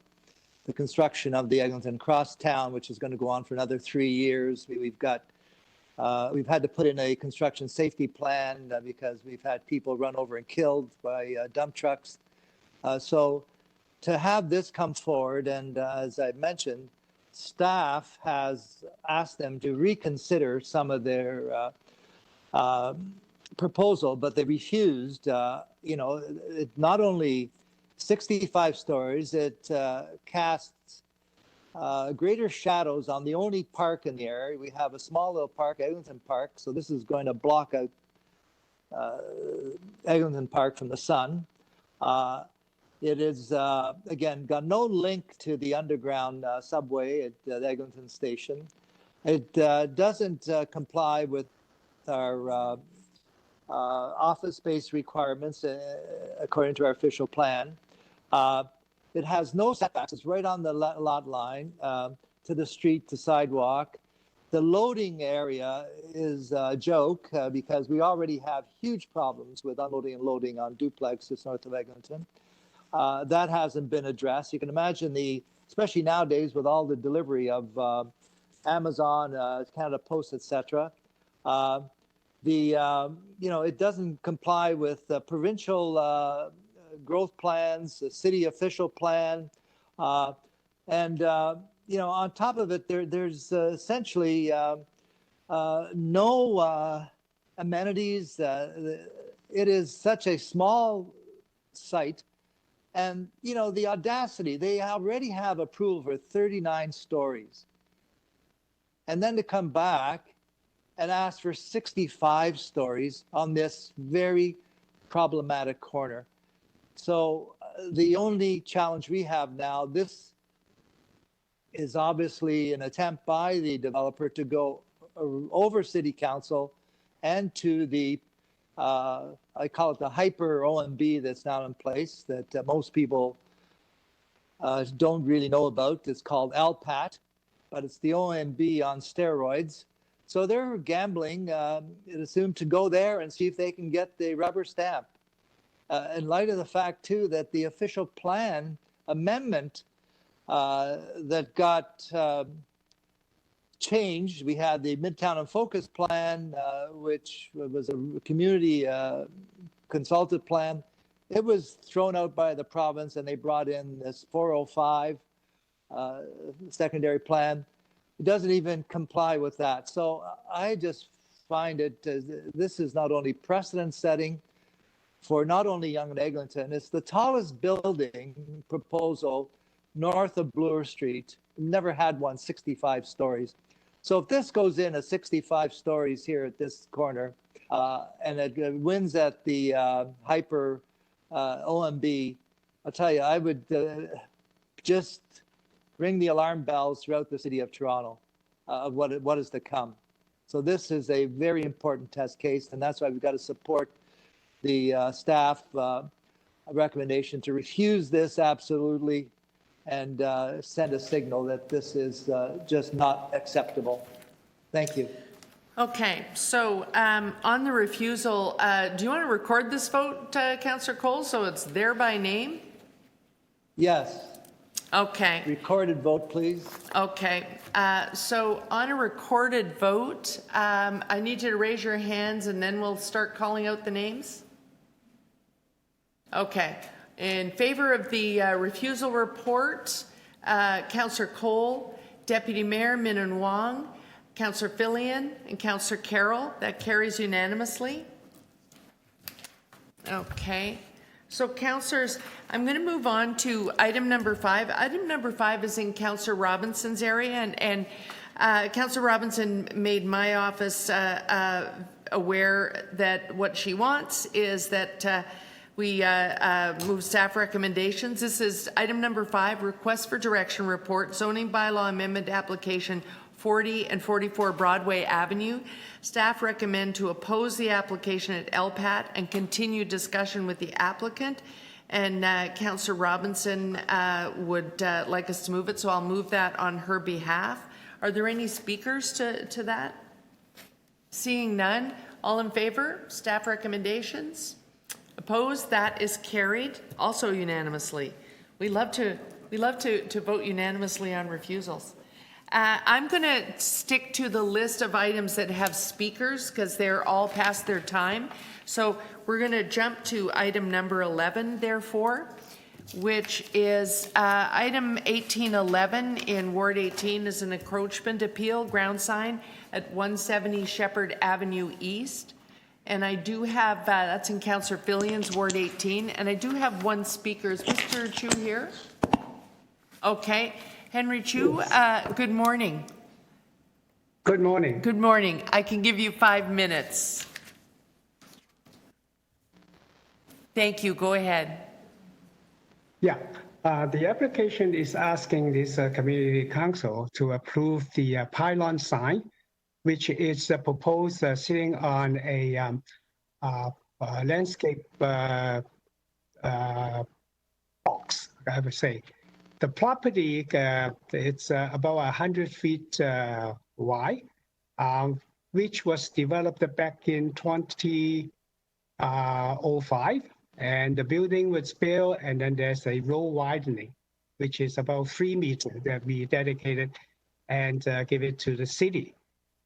construction of the Eglinton Crosstown, which is going to go on for another 3 years. We've had to put in a construction safety plan because we've had people run over and killed by dump trucks. So to have this come forward, and as I mentioned, staff has asked them to reconsider some of their proposal, but they refused. It not only 65 stories, it casts greater shadows on the only park in the area. We have a small little park, Eglinton Park, so this is going to block out Eglinton Park from the sun. It is, again, got no link to the underground subway at the Eglinton station. It doesn't comply with our office space requirements according to our official plan. It has no setbacks. It's right on the lot line to the street, to sidewalk. The loading area is a joke because we already have huge problems with unloading and loading on duplexes north of Eglinton. That hasn't been addressed. You can imagine especially nowadays with all the delivery of Amazon, Canada Post, etc. It doesn't comply with the provincial growth plans, the city official plan, and on top of it, there's essentially no amenities. It is such a small site, and the audacity, they already have approval for 39 stories, and then to come back and ask for 65 stories on this very problematic corner. So the only challenge we have now, this is obviously an attempt by the developer to go over City Council and to the, I call it the hyper OMB that's now in place that most people don't really know about. It's called LPAT, but it's the OMB on steroids. So they're gambling, it assumed, to go there and see if they can get the rubber stamp. In light of the fact, too, that the official plan amendment that got changed, we had the Midtown in Focus plan, which was a community consulted plan. It was thrown out by the province, and they brought in this 405 secondary plan. It doesn't even comply with that. So I just find this is not only precedent setting for not only Yonge and Eglinton, it's the tallest building proposal north of Bloor Street. We've never had one 65 stories. So if this goes in at 65 stories here at this corner, and it wins at the hyper OMB, I'll tell you, I would just ring the alarm bells throughout the city of Toronto of what is to come. So this is a very important test case, and that's why we've got to support the staff recommendation to refuse this absolutely and send a signal that this is just not acceptable. Thank you. Okay, so on the refusal, do you want to record this vote, Councillor Cole, so it's there by name? Yes. Okay. Recorded vote, please. Okay, so on a recorded vote, I need you to raise your hands and then we'll start calling out the names. Okay, in favor of the refusal report, Councillor Cole, Deputy Mayor Min Wong, Councillor Fillion and Councillor Carroll. That carries unanimously. Okay. So councillors, I'm going to move on to item number 5. Item number 5 is in Councillor Robinson's area, and Councillor Robinson made my office aware that what she wants is that we move staff recommendations. This is item number 5, request for direction report, zoning bylaw amendment application 40 and 44 Broadway Avenue. Staff recommend to oppose the application at LPAT and continue discussion with the applicant. And Councillor Robinson would like us to move it, so I'll move that on her behalf. Are there any speakers to that? Seeing none, all in favor? Staff recommendations? Opposed? That is carried, also unanimously. We love to vote unanimously on refusals. I'm going to stick to the list of items that have speakers because they're all past their time. So we're going to jump to item number 11, therefore, which is item 1811 in Ward 18 is an encroachment appeal, ground sign at 170 Shepherd Avenue East. And I do have, that's in Councillor Fillion's Ward 18, and I do have one speaker. Is Mr. Chu here? Okay. Henry Chu, good morning. Good morning. Good morning. I can give you 5 minutes. Thank you. Go ahead. Yeah, the application is asking this community council to approve the pylon sign, which is proposed sitting on a landscape box, I would say. The property, it's about 100 feet wide, which was developed back in 2005. And the building was built, and then there's a road widening, which is about 3 meters that we dedicated and give it to the city.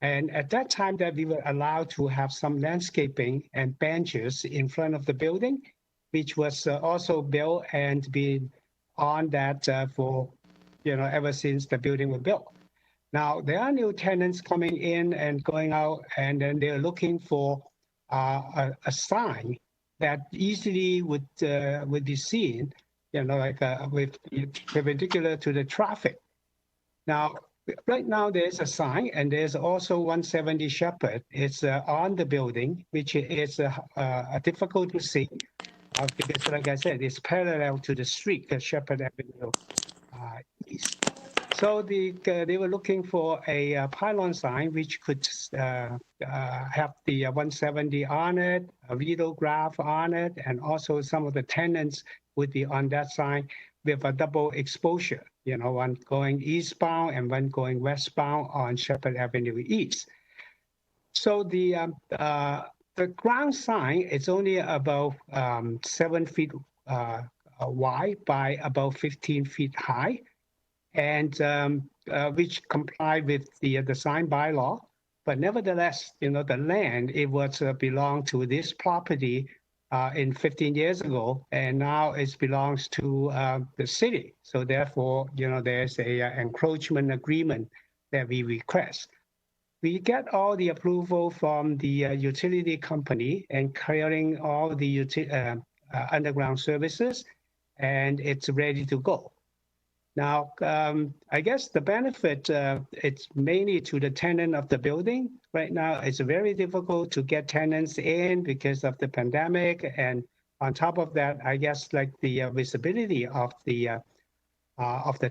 And at that time that we were allowed to have some landscaping and benches in front of the building, which was also built and been on that for, ever since the building was built. Now, there are new tenants coming in and going out, and then they're looking for a sign that easily would be seen, with perpendicular to the traffic. Now, right now there's a sign, and there's also 170 Shepherd. It's on the building, which is difficult to see because, like I said, it's parallel to the street, Shepherd Avenue East. So they were looking for a pylon sign which could have the 170 on it, a videograph on it, and also some of the tenants would be on that sign with a double exposure, one going eastbound and one going westbound on Shepherd Avenue East. So the ground sign is only about 7 feet wide by about 15 feet high, and which comply with the sign bylaw. But nevertheless, the land, it was belonged to this property in 15 years ago, and now it belongs to the city. So therefore, there's a encroachment agreement that we request. We get all the approval from the utility company and clearing all the underground services, and it's ready to go. Now, I guess the benefit, it's mainly to the tenant of the building. Right now, it's very difficult to get tenants in because of the pandemic. And on top of that, I guess like the visibility of the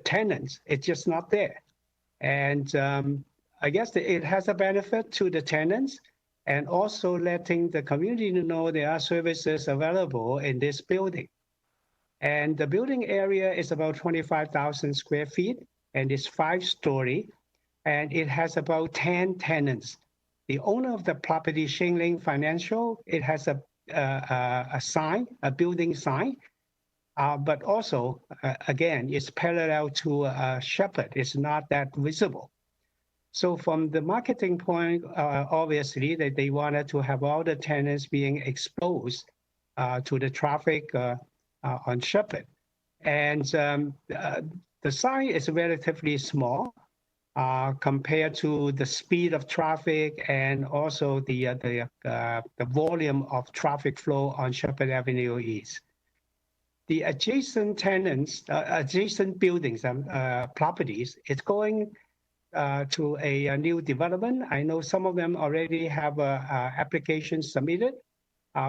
tenants, it's just not there. And I guess it has a benefit to the tenants and also letting the community know there are services available in this building. And the building area is about 25,000 square feet, and it's 5-story, and it has about 10 tenants. The owner of the property, Shingling Financial, it has a sign, a building sign, but also, again, it's parallel to Shepherd. It's not that visible. So from the marketing point, obviously, that they wanted to have all the tenants being exposed to the traffic on Shepherd. And the sign is relatively small, compared to the speed of traffic and also the volume of traffic flow on Shepherd Avenue East. The adjacent tenants, adjacent buildings and properties, it's going to a new development. I know some of them already have a application submitted,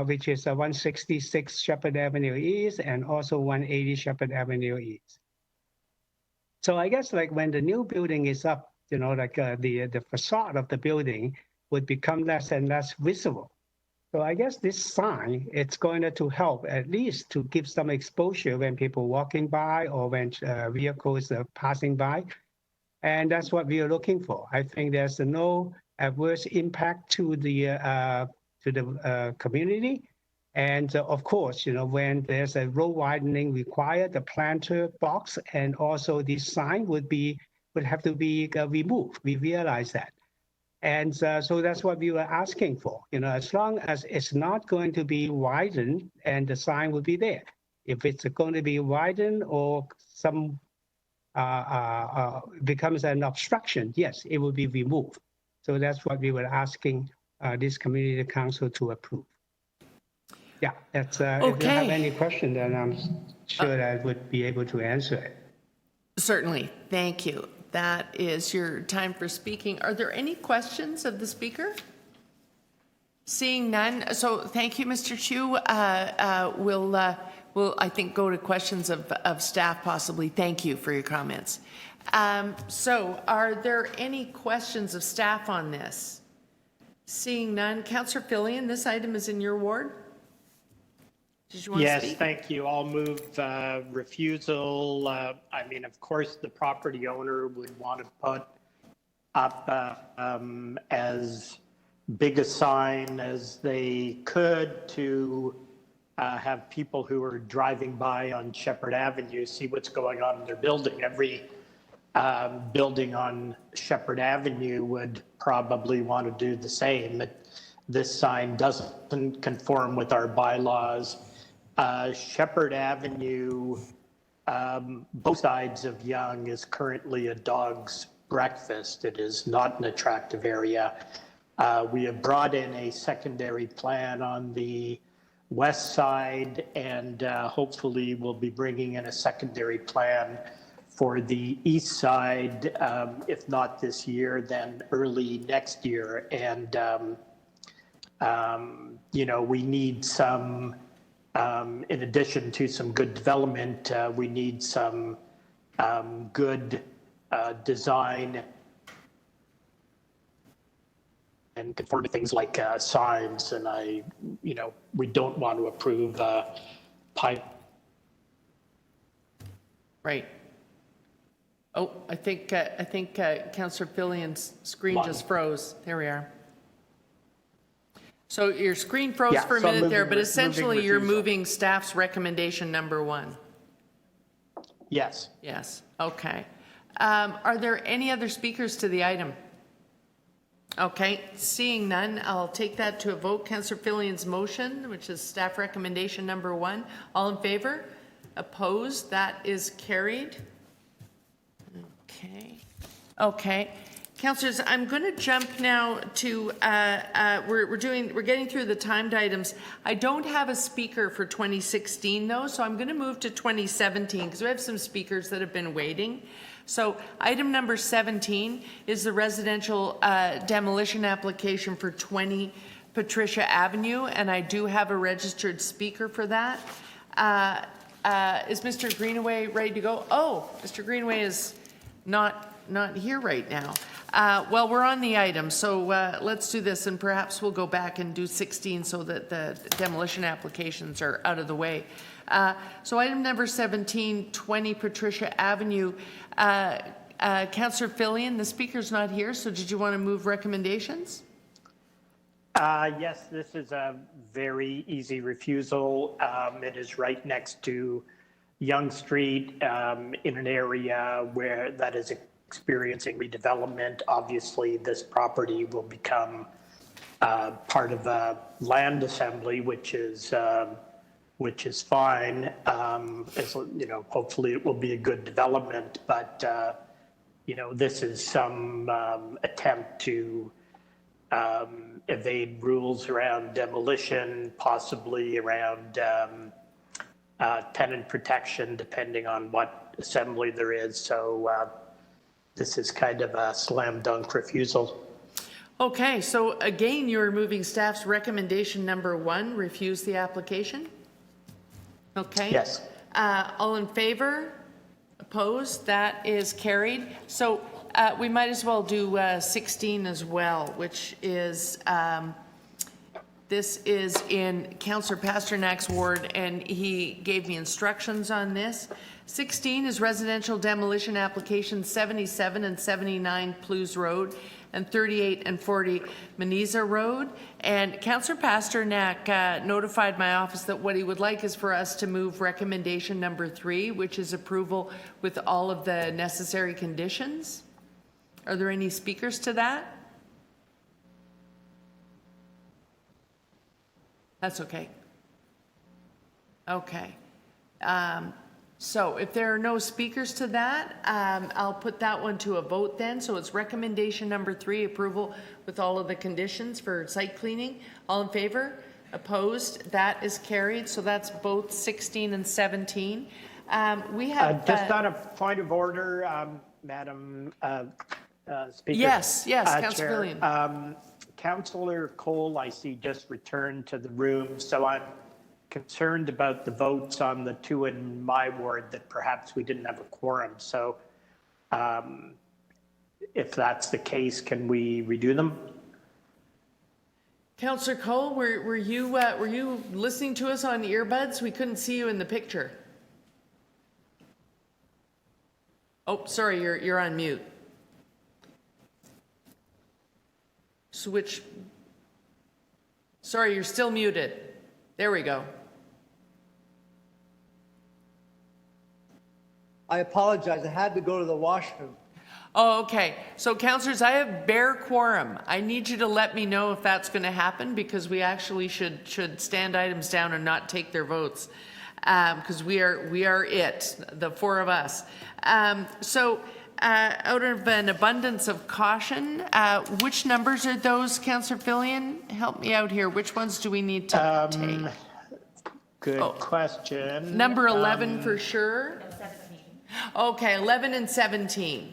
which is 166 Shepherd Avenue East and also 180 Shepherd Avenue East. So I guess like when the new building is up, you know, like the facade of the building would become less and less visible. So I guess this sign, it's going to help at least to give some exposure when people walking by or when vehicles are passing by. And that's what we are looking for. I think there's no adverse impact to the community. And of course, you know, when there's a road widening required, the planter box and also the sign would have to be removed. We realize that. And so that's what we were asking for. You know, as long as it's not going to be widened and the sign will be there. If it's going to be widened or some becomes an obstruction, yes, it will be removed. So that's what we were asking this community council to approve. Yeah, that's Okay. If you have any question, then I'm sure I would be able to answer it. Certainly. Thank you. That is your time for speaking. Are there any questions of the speaker? Seeing none. So thank you, Mr. Chu. We'll, I think, go to questions of staff possibly. Thank you for your comments. So are there any questions of staff on this? Seeing none. Councillor Fillion, this item is in your ward. Did you want to speak? Yes, thank you. I'll move refusal. I mean, of course, the property owner would want to put up as big a sign as they could to have people who are driving by on Shepherd Avenue see what's going on in their building. Every building on Shepherd Avenue would probably want to do the same. This sign doesn't conform with our bylaws. Shepherd Avenue, both sides of Yonge, is currently a dog's breakfast. It is not an attractive area. We have brought in a secondary plan on the west side, and hopefully we'll be bringing in a secondary plan for the east side, if not this year, then early next year. And, you know, we need some, in addition to some good development, we need some good design and conform to things like signs. And you know, we don't want to approve pipe. Right. Oh, I think Councillor Fillion's screen just froze. There we are. So your screen froze for a minute there, but essentially you're moving staff's recommendation number 1. Yes. Yes. Okay. Are there any other speakers to the item? Okay, seeing none, I'll take that to a vote. Councillor Fillion's motion, which is staff recommendation number 1. All in favor? Opposed? That is carried. Okay. Okay. Councillors, I'm going to jump now to, we're getting through the timed items. I don't have a speaker for 2016 though, so I'm going to move to 2017 because we have some speakers that have been waiting. So item number 17 is the residential demolition application for 20 Patricia Avenue, and I do have a registered speaker for that. Is Mr. Greenaway ready to go? Oh, Mr. Greenaway is not here right now. Well, we're on the item, so let's do this, and perhaps we'll go back and do 16 so that the demolition applications are out of the way. So item number 17, 20 Patricia Avenue. Councillor Fillion, the speaker's not here, so did you want to move recommendations? Yes, this is a very easy refusal. It is right next to Yonge Street in an area where that is experiencing redevelopment. Obviously, this property will become part of a land assembly, which is fine. As, you know, hopefully it will be a good development, but this is some attempt to evade rules around demolition, possibly around tenant protection, depending on what assembly there is. So this is kind of a slam dunk refusal. Okay, so again, you're moving staff's recommendation number 1, refuse the application? Okay. Yes. All in favor? Opposed? That is carried. So we might as well do 16 as well, which is, this is in Councillor Pasternak's ward, and he gave me instructions on this. 16 is residential demolition application 77 and 79 Plews Road and 38 and 40 Maniza Road. And Councillor Pasternak notified my office that what he would like is for us to move recommendation number 3, which is approval with all of the necessary conditions. Are there any speakers to that? That's okay. Okay. So if there are no speakers to that, I'll put that one to a vote then. So it's recommendation number 3, approval with all of the conditions for site cleaning. All in favor? Opposed? That is carried. So that's both 16 and 17. We have just on a point of order, Madam Speaker. Yes, Councillor Chair. Fillion. Councillor Cole, I see, just returned to the room, so I'm concerned about the votes on the 2 in my ward that perhaps we didn't have a quorum. So if that's the case, can we redo them? Councillor Cole, were you listening to us on earbuds? We couldn't see you in the picture. Oh, sorry, you're on mute. Switch. Sorry, you're still muted. There we go. I apologize. I had to go to the washroom. Oh, okay. So, councillors, I have bare quorum. I need you to let me know if that's going to happen, because we actually should stand items down and not take their votes, because we are it, the 4 of us. Out of an abundance of caution, which numbers are those, Councillor Fillion? Help me out here. Which ones do we need to take? Good question. Number 11 for sure. Okay, 11 and 17.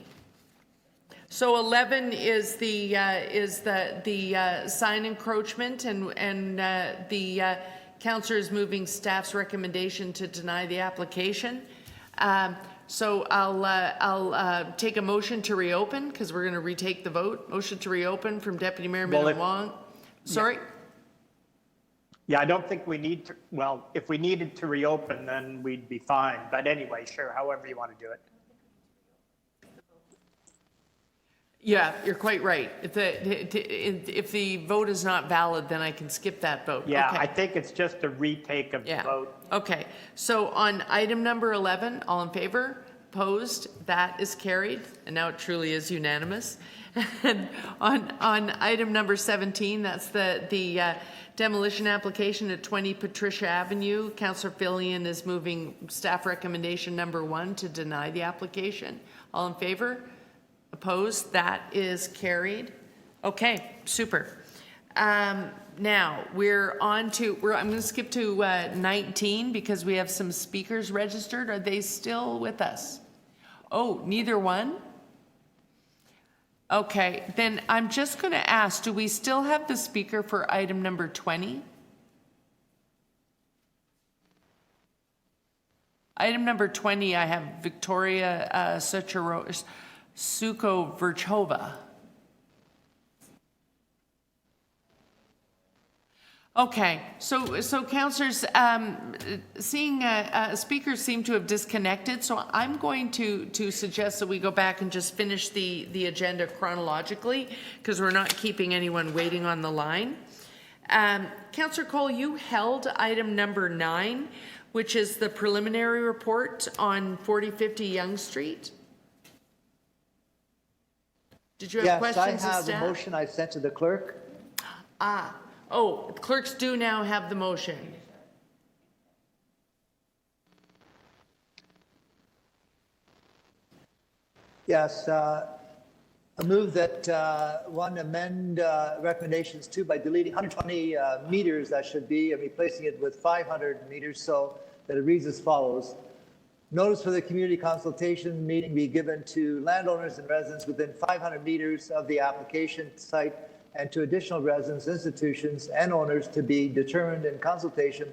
So 11 is the sign encroachment, and the councillor is moving staff's recommendation to deny the application. So I'll take a motion to reopen, because we're going to retake the vote. Motion to reopen from Deputy Mayor Minnan Wong. Sorry? Yeah, I don't think we need to, well, if we needed to reopen, then we'd be fine. But anyway, sure, however you want to do it. Yeah, you're quite right. If the vote is not valid, then I can skip that vote. Yeah, okay. I think it's just a retake of the vote. Okay, so on item number 11, all in favor? Opposed? That is carried, and now it truly is unanimous. And on item number 17, that's the demolition application at 20 Patricia Avenue. Councillor Fillion is moving staff recommendation number 1 to deny the application. All in favor? Opposed? That is carried. Okay, super. Now we're on to, I'm going to skip to 19, because we have some speakers registered. Are they still with us? Oh, neither one? Okay, then I'm just going to ask, do we still have the speaker for item number 20? Item number 20, I have Victoria Suko-Verchova. Okay, so councillors, seeing speakers seem to have disconnected, so I'm going to suggest that we go back and just finish the agenda chronologically, because we're not keeping anyone waiting on the line. Councillor Cole, you held item number 9, which is the preliminary report on 4050 Yonge Street. Did you have questions? Yes, I have the motion I sent to the clerk. Oh, clerks do now have the motion. Yes, I move that one amend recommendations 2 by deleting 120 meters that should be and replacing it with 500 meters so that it reads as follows. Notice for the community consultation meeting be given to landowners and residents within 500 meters of the application site and to additional residents, institutions, and owners to be determined in consultation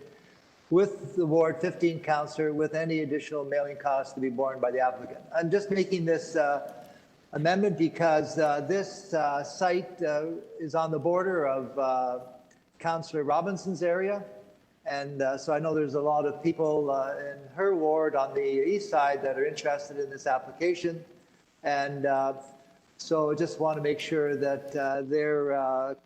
with the Ward 15 councillor with any additional mailing costs to be borne by the applicant. I'm just making this amendment because this site is on the border of Councillor Robinson's area. And so I know there's a lot of people in her ward on the east side that are interested in this application. And so I just want to make sure that they're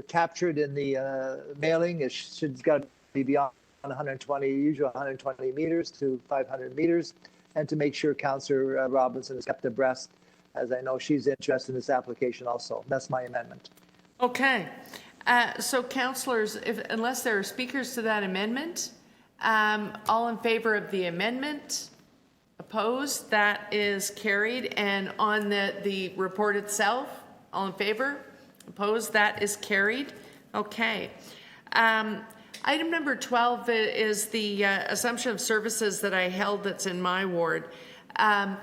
captured in the mailing. It should got to be beyond 120, usually 120 meters to 500 meters. And to make sure Councillor Robinson is kept abreast, as I know she's interested in this application also. That's my amendment. Okay. So councillors, unless there are speakers to that amendment, all in favor of the amendment? Opposed? That is carried. And on the report itself, all in favor? Opposed? That is carried. Okay. Item number 12 is the assumption of services that I held that's in my ward. I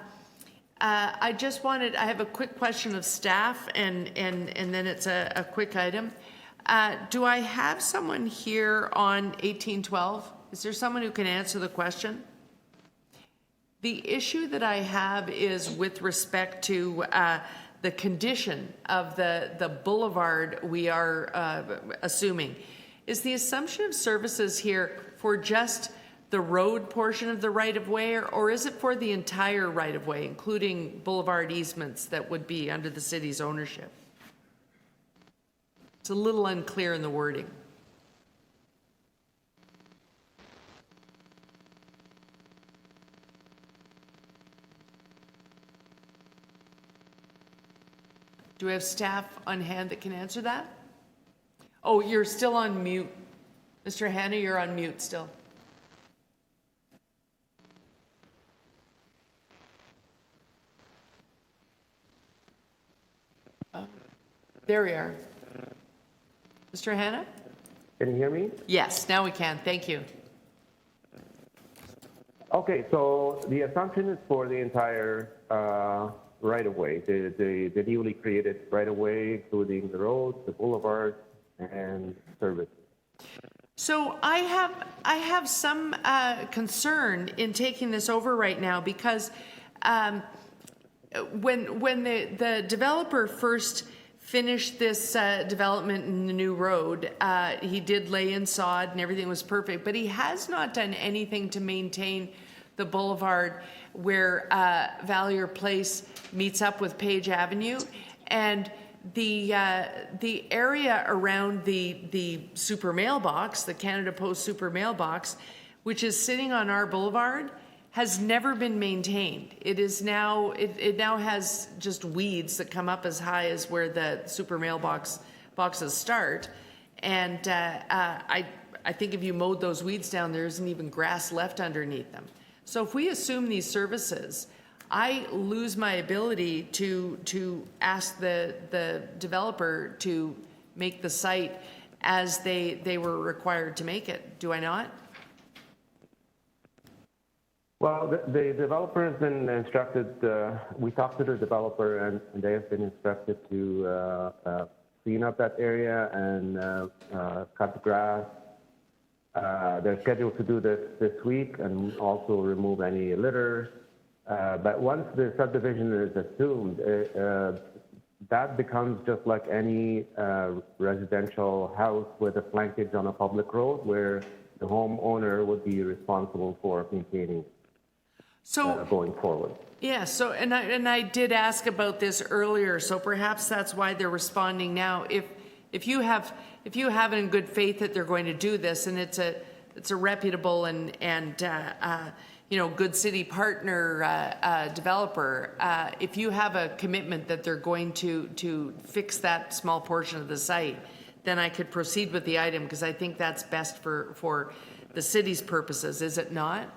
have a quick question of staff and then it's a quick item. Do I have someone here on 1812? Is there someone who can answer the question? The issue that I have is with respect to the condition of the boulevard we are assuming. Is the assumption of services here for just the road portion of the right-of-way, or is it for the entire right-of-way, including boulevard easements that would be under the city's ownership? It's a little unclear in the wording. Do we have staff on hand that can answer that? Oh, you're still on mute. Mr. Hanna, you're on mute still. There we are. Mr. Hanna? Can you hear me? Yes, now we can. Thank you. Okay, so the assumption is for the entire right-of-way, the newly created right-of-way, including the roads, the boulevards, and services. So I have some concern in taking this over right now because when the developer first finished this development in the new road, he did lay in sod and everything was perfect, but he has not done anything to maintain the boulevard where Valier Place meets up with Page Avenue, and the area around the super mailbox, the Canada Post super mailbox, which is sitting on our boulevard, has never been maintained. It is now, it now has just weeds that come up as high as where the super boxes start. And I think if you mowed those weeds down, there isn't even grass left underneath them. So if we assume these services, I lose my ability to ask the developer to make the site as they were required to make it. Do I not? Well, the developer has been instructed, we talked to the developer and they have been instructed to clean up that area and cut the grass. They're scheduled to do this week and also remove any litter. But once the subdivision is assumed, that becomes just like any residential house with a flankage on a public road where the homeowner would be responsible for maintaining going forward. Yeah, so and I did ask about this earlier, so perhaps that's why they're responding now. If you have in good faith that they're going to do this, and it's a reputable and good city partner developer, if you have a commitment that they're going to fix that small portion of the site, then I could proceed with the item because I think that's best for the city's purposes, is it not?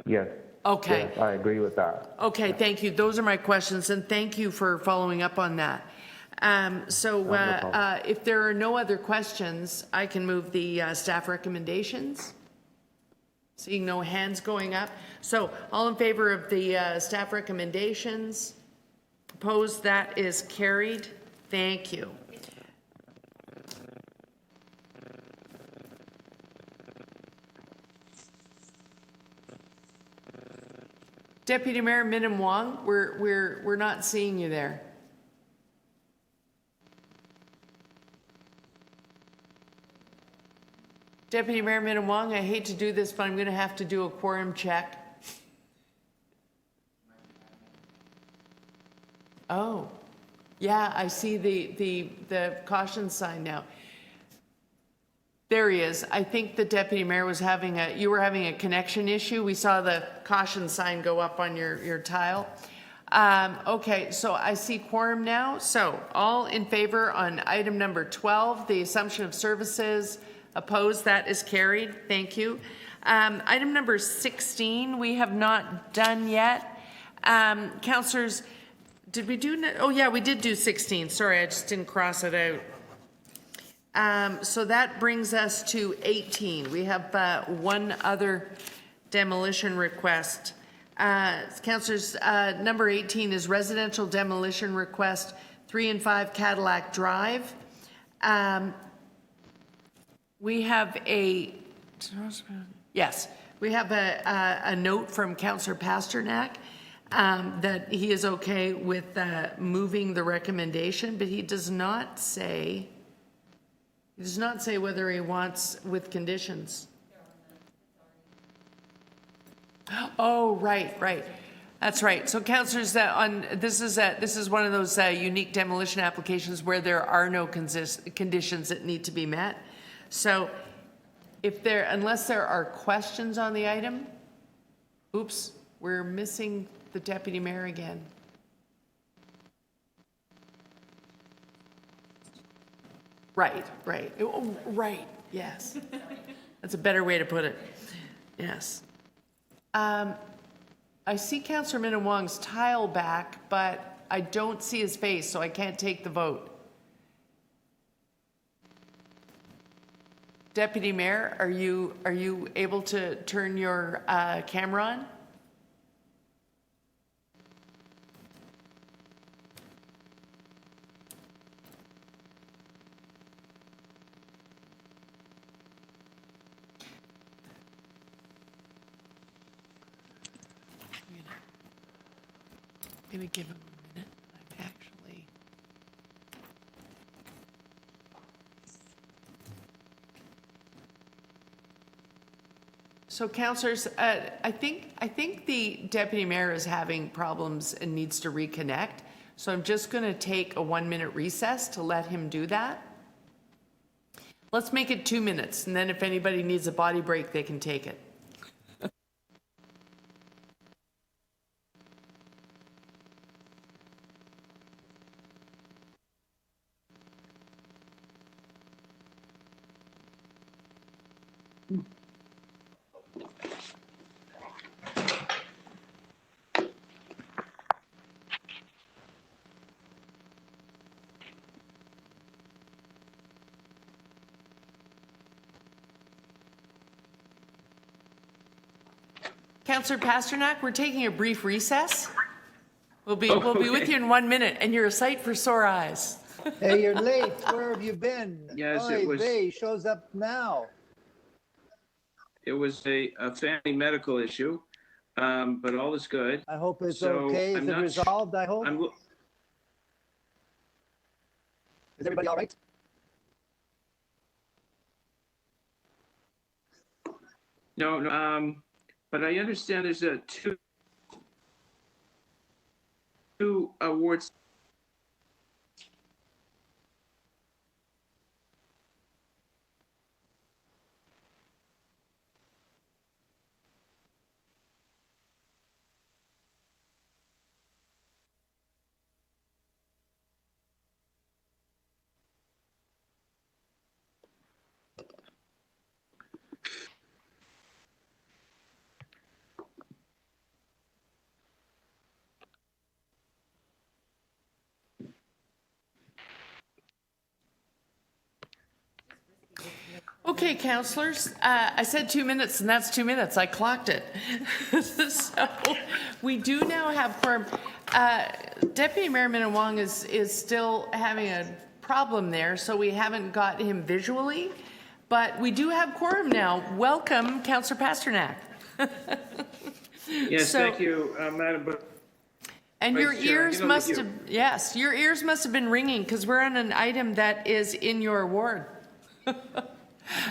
Yes. Okay. Yes, I agree with that. Okay, thank you. Those are my questions, and thank you for following up on that. If there are no other questions, I can move the staff recommendations. Seeing no hands going up. So all in favor of the staff recommendations? Opposed? That is carried. Thank you. Deputy Mayor Minim Wong, we're not seeing you there. Deputy Mayor Minim Wong, I hate to do this, but I'm going to have to do a quorum check. Oh, yeah, I see the caution sign now. There he is. I think the deputy mayor was you were having a connection issue. We saw the caution sign go up on your tile. Okay, so I see quorum now. So all in favor on item number 12, the assumption of services. Opposed? That is carried. Thank you. Item number 16, we have not done yet. Councillors, did we do? Oh yeah, we did do 16. Sorry, I just didn't cross it out. So that brings us to 18. We have one other demolition request. Councillors, number 18 is residential demolition request 3 and 5 Cadillac Drive. We have a note from Councillor Pasternak that he is okay with moving the recommendation, but he does not say whether he wants with conditions. Oh, right. That's right. So councillors, this is one of those unique demolition applications where there are no conditions that need to be met. So unless there are questions on the item, oops, we're missing the deputy mayor again. Right. Oh, right, yes. That's a better way to put it. Yes. I see Councillor Minim Wong's tile back, but I don't see his face, so I can't take the vote. Deputy Mayor, are you able to turn your camera on? Maybe give him a minute. I'm actually. So councillors, I think the deputy mayor is having problems and needs to reconnect. So I'm just going to take a 1-minute recess to let him do that. Let's make it 2 minutes, and then if anybody needs a body break, they can take it. Councillor Pasternak, we're taking a brief recess. We'll be with you in 1 minute, and you're a sight for sore eyes. Hey, you're late. Where have you been? Yes, it was. He shows up now. It was a family medical issue, but all is good. I hope it's So, okay. Is I'm it not resolved, I hope? Is everybody all right? No, but I understand there's two awards. Okay, councillors, I said 2 minutes, and that's 2 minutes. I clocked it. So we do now have quorum. Deputy Mayor Minawong is still having a problem there, so we haven't got him visually, but we do have quorum now. Welcome, Councillor Pasternak. Yes, thank you, Madam. And your Vice Chair, ears must have, yes, your ears must have been ringing because we're on an item that is in your ward.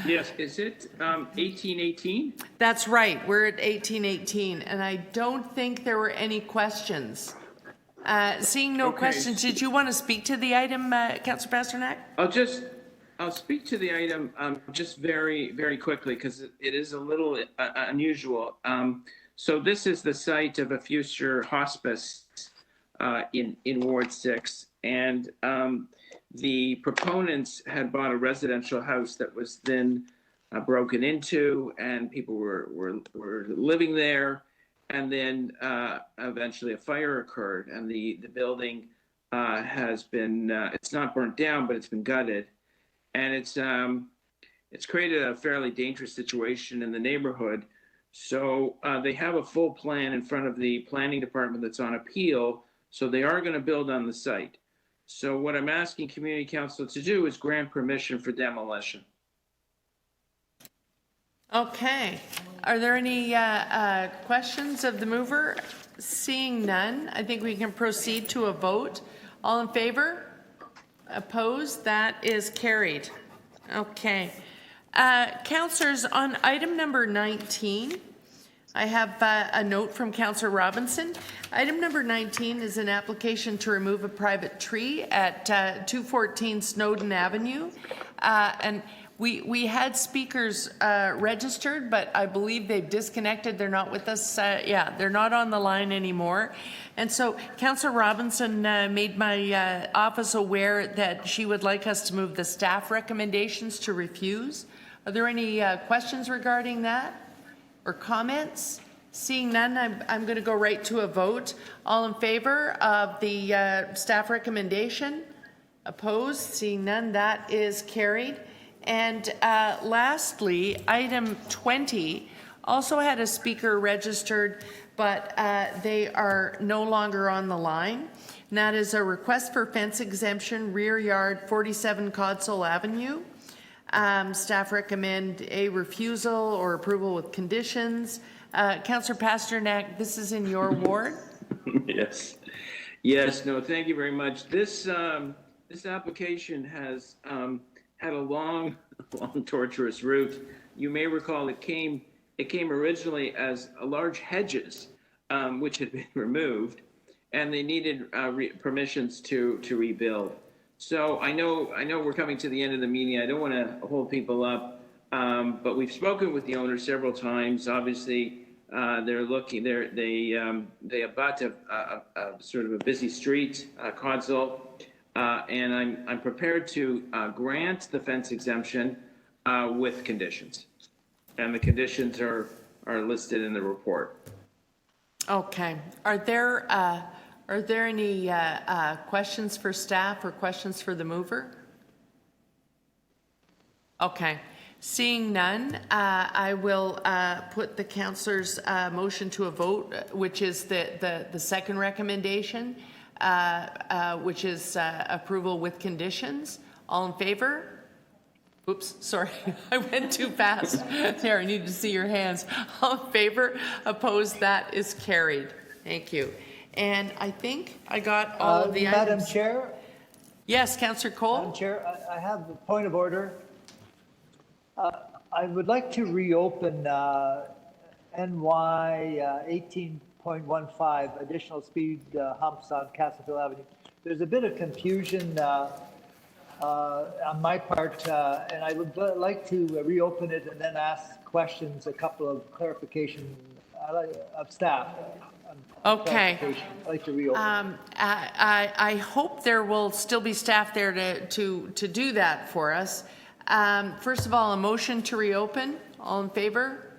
Yes, is it 1818? That's right, we're at 1818, and I don't think there were any questions. Seeing no Okay. questions, did you want to speak to the item, Councillor Pasternak? I'll speak to the item just very, very quickly because it is a little unusual. So this is the site of a future hospice in Ward 6, and the proponents had bought a residential house that was then broken into, and people were living there, and then eventually a fire occurred, and the building has been it's not burnt down, but it's been gutted, and it's created a fairly dangerous situation in the neighborhood. So they have a full plan in front of the planning department that's on appeal, so they are going to build on the site. So what I'm asking Community Council to do is grant permission for demolition. Okay, are there any questions of the mover? Seeing none, I think we can proceed to a vote. All in favor? Opposed? That is carried. Okay. Councillors, on item number 19, I have a note from Councillor Robinson. Item number 19 is an application to remove a private tree at 214 Snowden Avenue. And we had speakers registered, but I believe they've disconnected. They're not with us. Yeah, they're not on the line anymore. And so Councillor Robinson made my office aware that she would like us to move the staff recommendations to refuse. Are there any questions regarding that or comments? Seeing none, I'm going to go right to a vote. All in favor of the staff recommendation? Opposed? Seeing none, that is carried. And lastly, item 20 also had a speaker registered, but they are no longer on the line. And that is a request for fence exemption, rear yard 47 Codsall Avenue. Staff recommend a refusal or approval with conditions. Councillor Pasternak, this is in your ward. Yes. Yes, no, thank you very much. This application has had a long, torturous route. You may recall it came originally as large hedges, which had been removed, and they needed permissions to rebuild. So I know we're coming to the end of the meeting. I don't want to hold people up, but we've spoken with the owner several times. Obviously, they're looking. They abut a sort of a busy street, Codsall, and I'm prepared to grant the fence exemption with conditions, and the conditions are listed in the report. Okay. Are there any questions for staff or questions for the mover? Okay. Seeing none, I will put the councillor's motion to a vote, which is the second recommendation, which is approval with conditions. All in favor? Oops, sorry, I went too fast. There, I need to see your hands. All in favor? Opposed? That is carried. Thank you. And I think I got all of the items. Madam Chair? Yes, Councillor Cole? Madam Chair, I have a point of order. I would like to reopen NY 18.15, additional speed humps on Castlefield Avenue. There's a bit of confusion on my part, and I would like to reopen it and then ask questions, a couple of clarification of staff. Okay. I'd like to reopen. I hope there will still be staff there to do that for us. First of all, a motion to reopen. All in favor?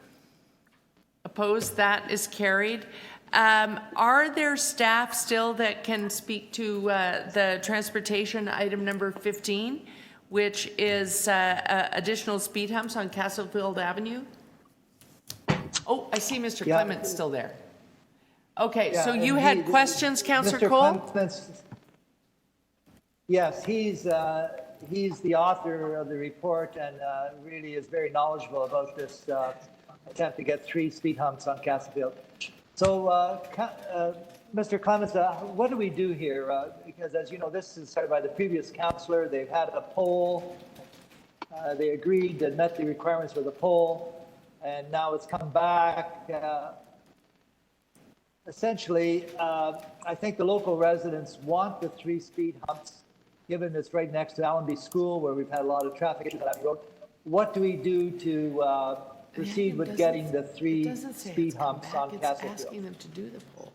Opposed? That is carried. Are there staff still that can speak to the transportation item number 15, which is additional speed humps on Castlefield Avenue. Oh, I see Mr. Clement's still there. Okay, Yeah, so you and had questions, Councillor Mr. Cole? Clements, yes, he's the author of the report and really is very knowledgeable about this attempt to get 3 speed humps on Castlefield. So, Mr. Clements, what do we do here? Because as you know, this is started by the previous councillor. They've had a poll. They agreed and met the requirements for the poll, and now it's come back. Essentially, I think the local residents want the 3 speed humps, given it's right next to Allenby School, where we've had a lot of traffic issues on that road. What do we do to proceed with getting the 3 speed humps on Castlefield? It's asking them to do the poll.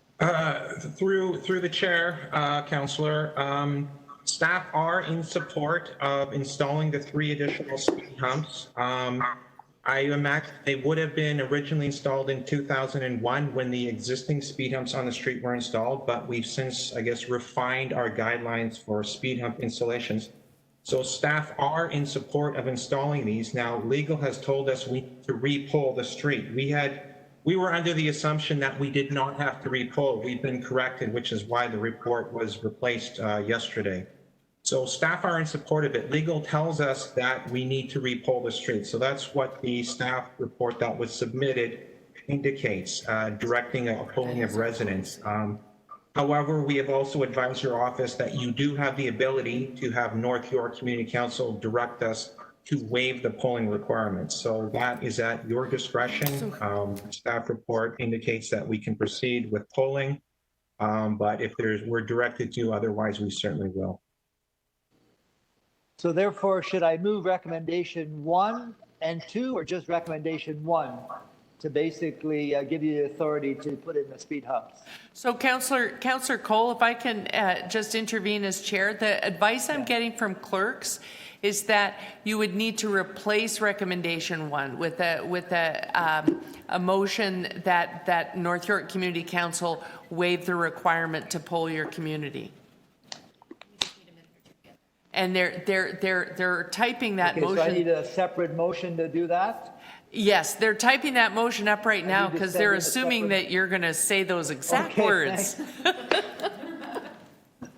Through the chair, Councillor, staff are in support of installing the 3 additional speed humps. I imagine they would have been originally installed in 2001 when the existing speed humps on the street were installed, but we've since, I guess, refined our guidelines for speed hump installations. So staff are in support of installing these. Now, legal has told us we need to re-poll the street. We were under the assumption that we did not have to re-poll. We've been corrected, which is why the report was replaced yesterday. So staff are in support of it. Legal tells us that we need to re-poll the street. So that's what the staff report that was submitted indicates, directing a polling of residents. However, we have also advised your office that you do have the ability to have North York Community Council direct us to waive the polling requirements. So that is at your discretion. Staff report indicates that we can proceed with polling, but if we're directed to otherwise, we certainly will. So therefore, should I move recommendation 1 and 2, or just recommendation 1 to basically give you the authority to put in the speed humps? So Councillor Cole, if I can just intervene as chair, the advice I'm getting from clerks is that you would need to replace recommendation 1 with a motion that North York Community Council waive the requirement to poll your community. And they're typing that motion. So I need a separate motion to do that? Yes, they're typing that motion up right now because they're assuming that you're going to say those exact words.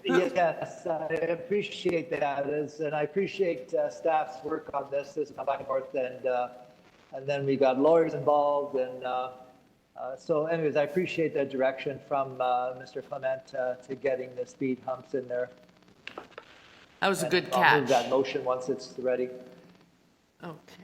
Yes, I appreciate that, and I appreciate staff's work on this. This back and forth, and then we got lawyers involved, and so, anyways, I appreciate the direction from Mr. Clement to getting the speed humps in there. That was a good I'll catch. move that motion once it's ready. Okay.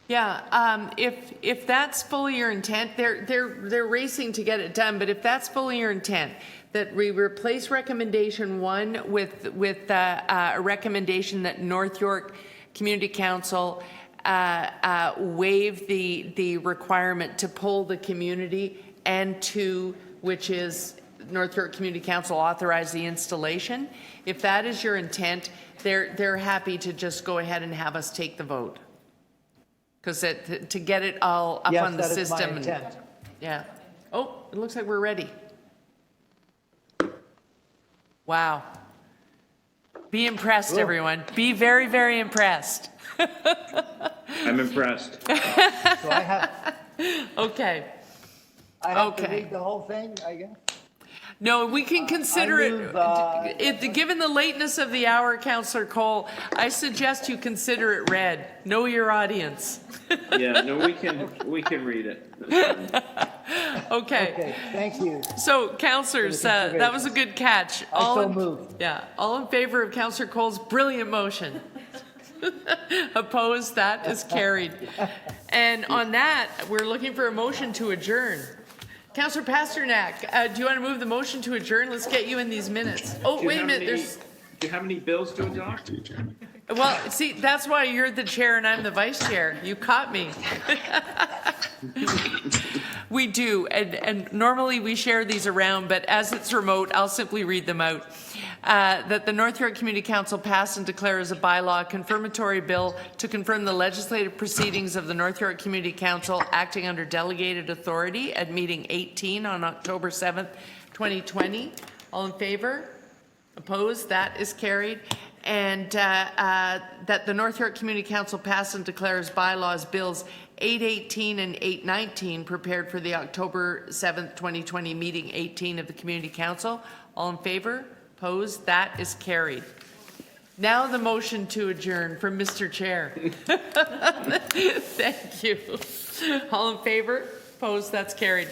Yeah, if that's fully your intent, they're racing to get it done. But if that's fully your intent, that we replace recommendation 1 with a recommendation that North York Community Council waive the requirement to poll the community, and 2, which is North York Community Council authorize the installation. If that is your intent, they're happy to just go ahead and have us take the vote. Because to get it all up on the system. Yes, that is my intent. Yeah. Oh, it looks like we're ready. Wow. Be impressed, everyone. Be very, very impressed. I'm impressed. So I have. Okay. I have to read the whole thing, I guess. No, we can consider given the lateness of the hour, Councillor Cole, I suggest you consider it read. Know your audience. Yeah, no, we can read it. Okay. Thank you. So, councillors, that was a good catch. So moved. Yeah, all in favor of Councillor Cole's brilliant motion. Opposed? That is carried. And on that, we're looking for a motion to adjourn. Councillor Pasternak, do you want to move the motion to adjourn? Let's get you in these minutes. Oh, wait a minute. Do you have any bills to adopt? Well, see, that's why you're the chair and I'm the vice chair. You caught me. We do, and normally we share these around, but as it's remote, I'll simply read them out. that the North York Community Council pass and declare as a bylaw a confirmatory bill to confirm the legislative proceedings of the North York Community Council acting under delegated authority at meeting 18 on October 7th, 2020. All in favor? Opposed? That is carried. And that the North York Community Council pass and declare as bylaws bills 818 and 819 prepared for the October 7th, 2020 meeting 18 of the Community Council. All in favor? Opposed? That is carried. Now the motion to adjourn from Mr. Chair. Thank you. All in favor? Opposed? That's carried.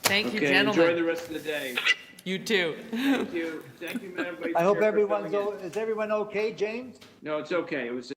Thank you, gentlemen. Enjoy the rest of the day. You too. Thank you. Thank you, Madam Vice Chair. I hope for everyone's, filling in. is everyone okay, James? No, it's okay. It was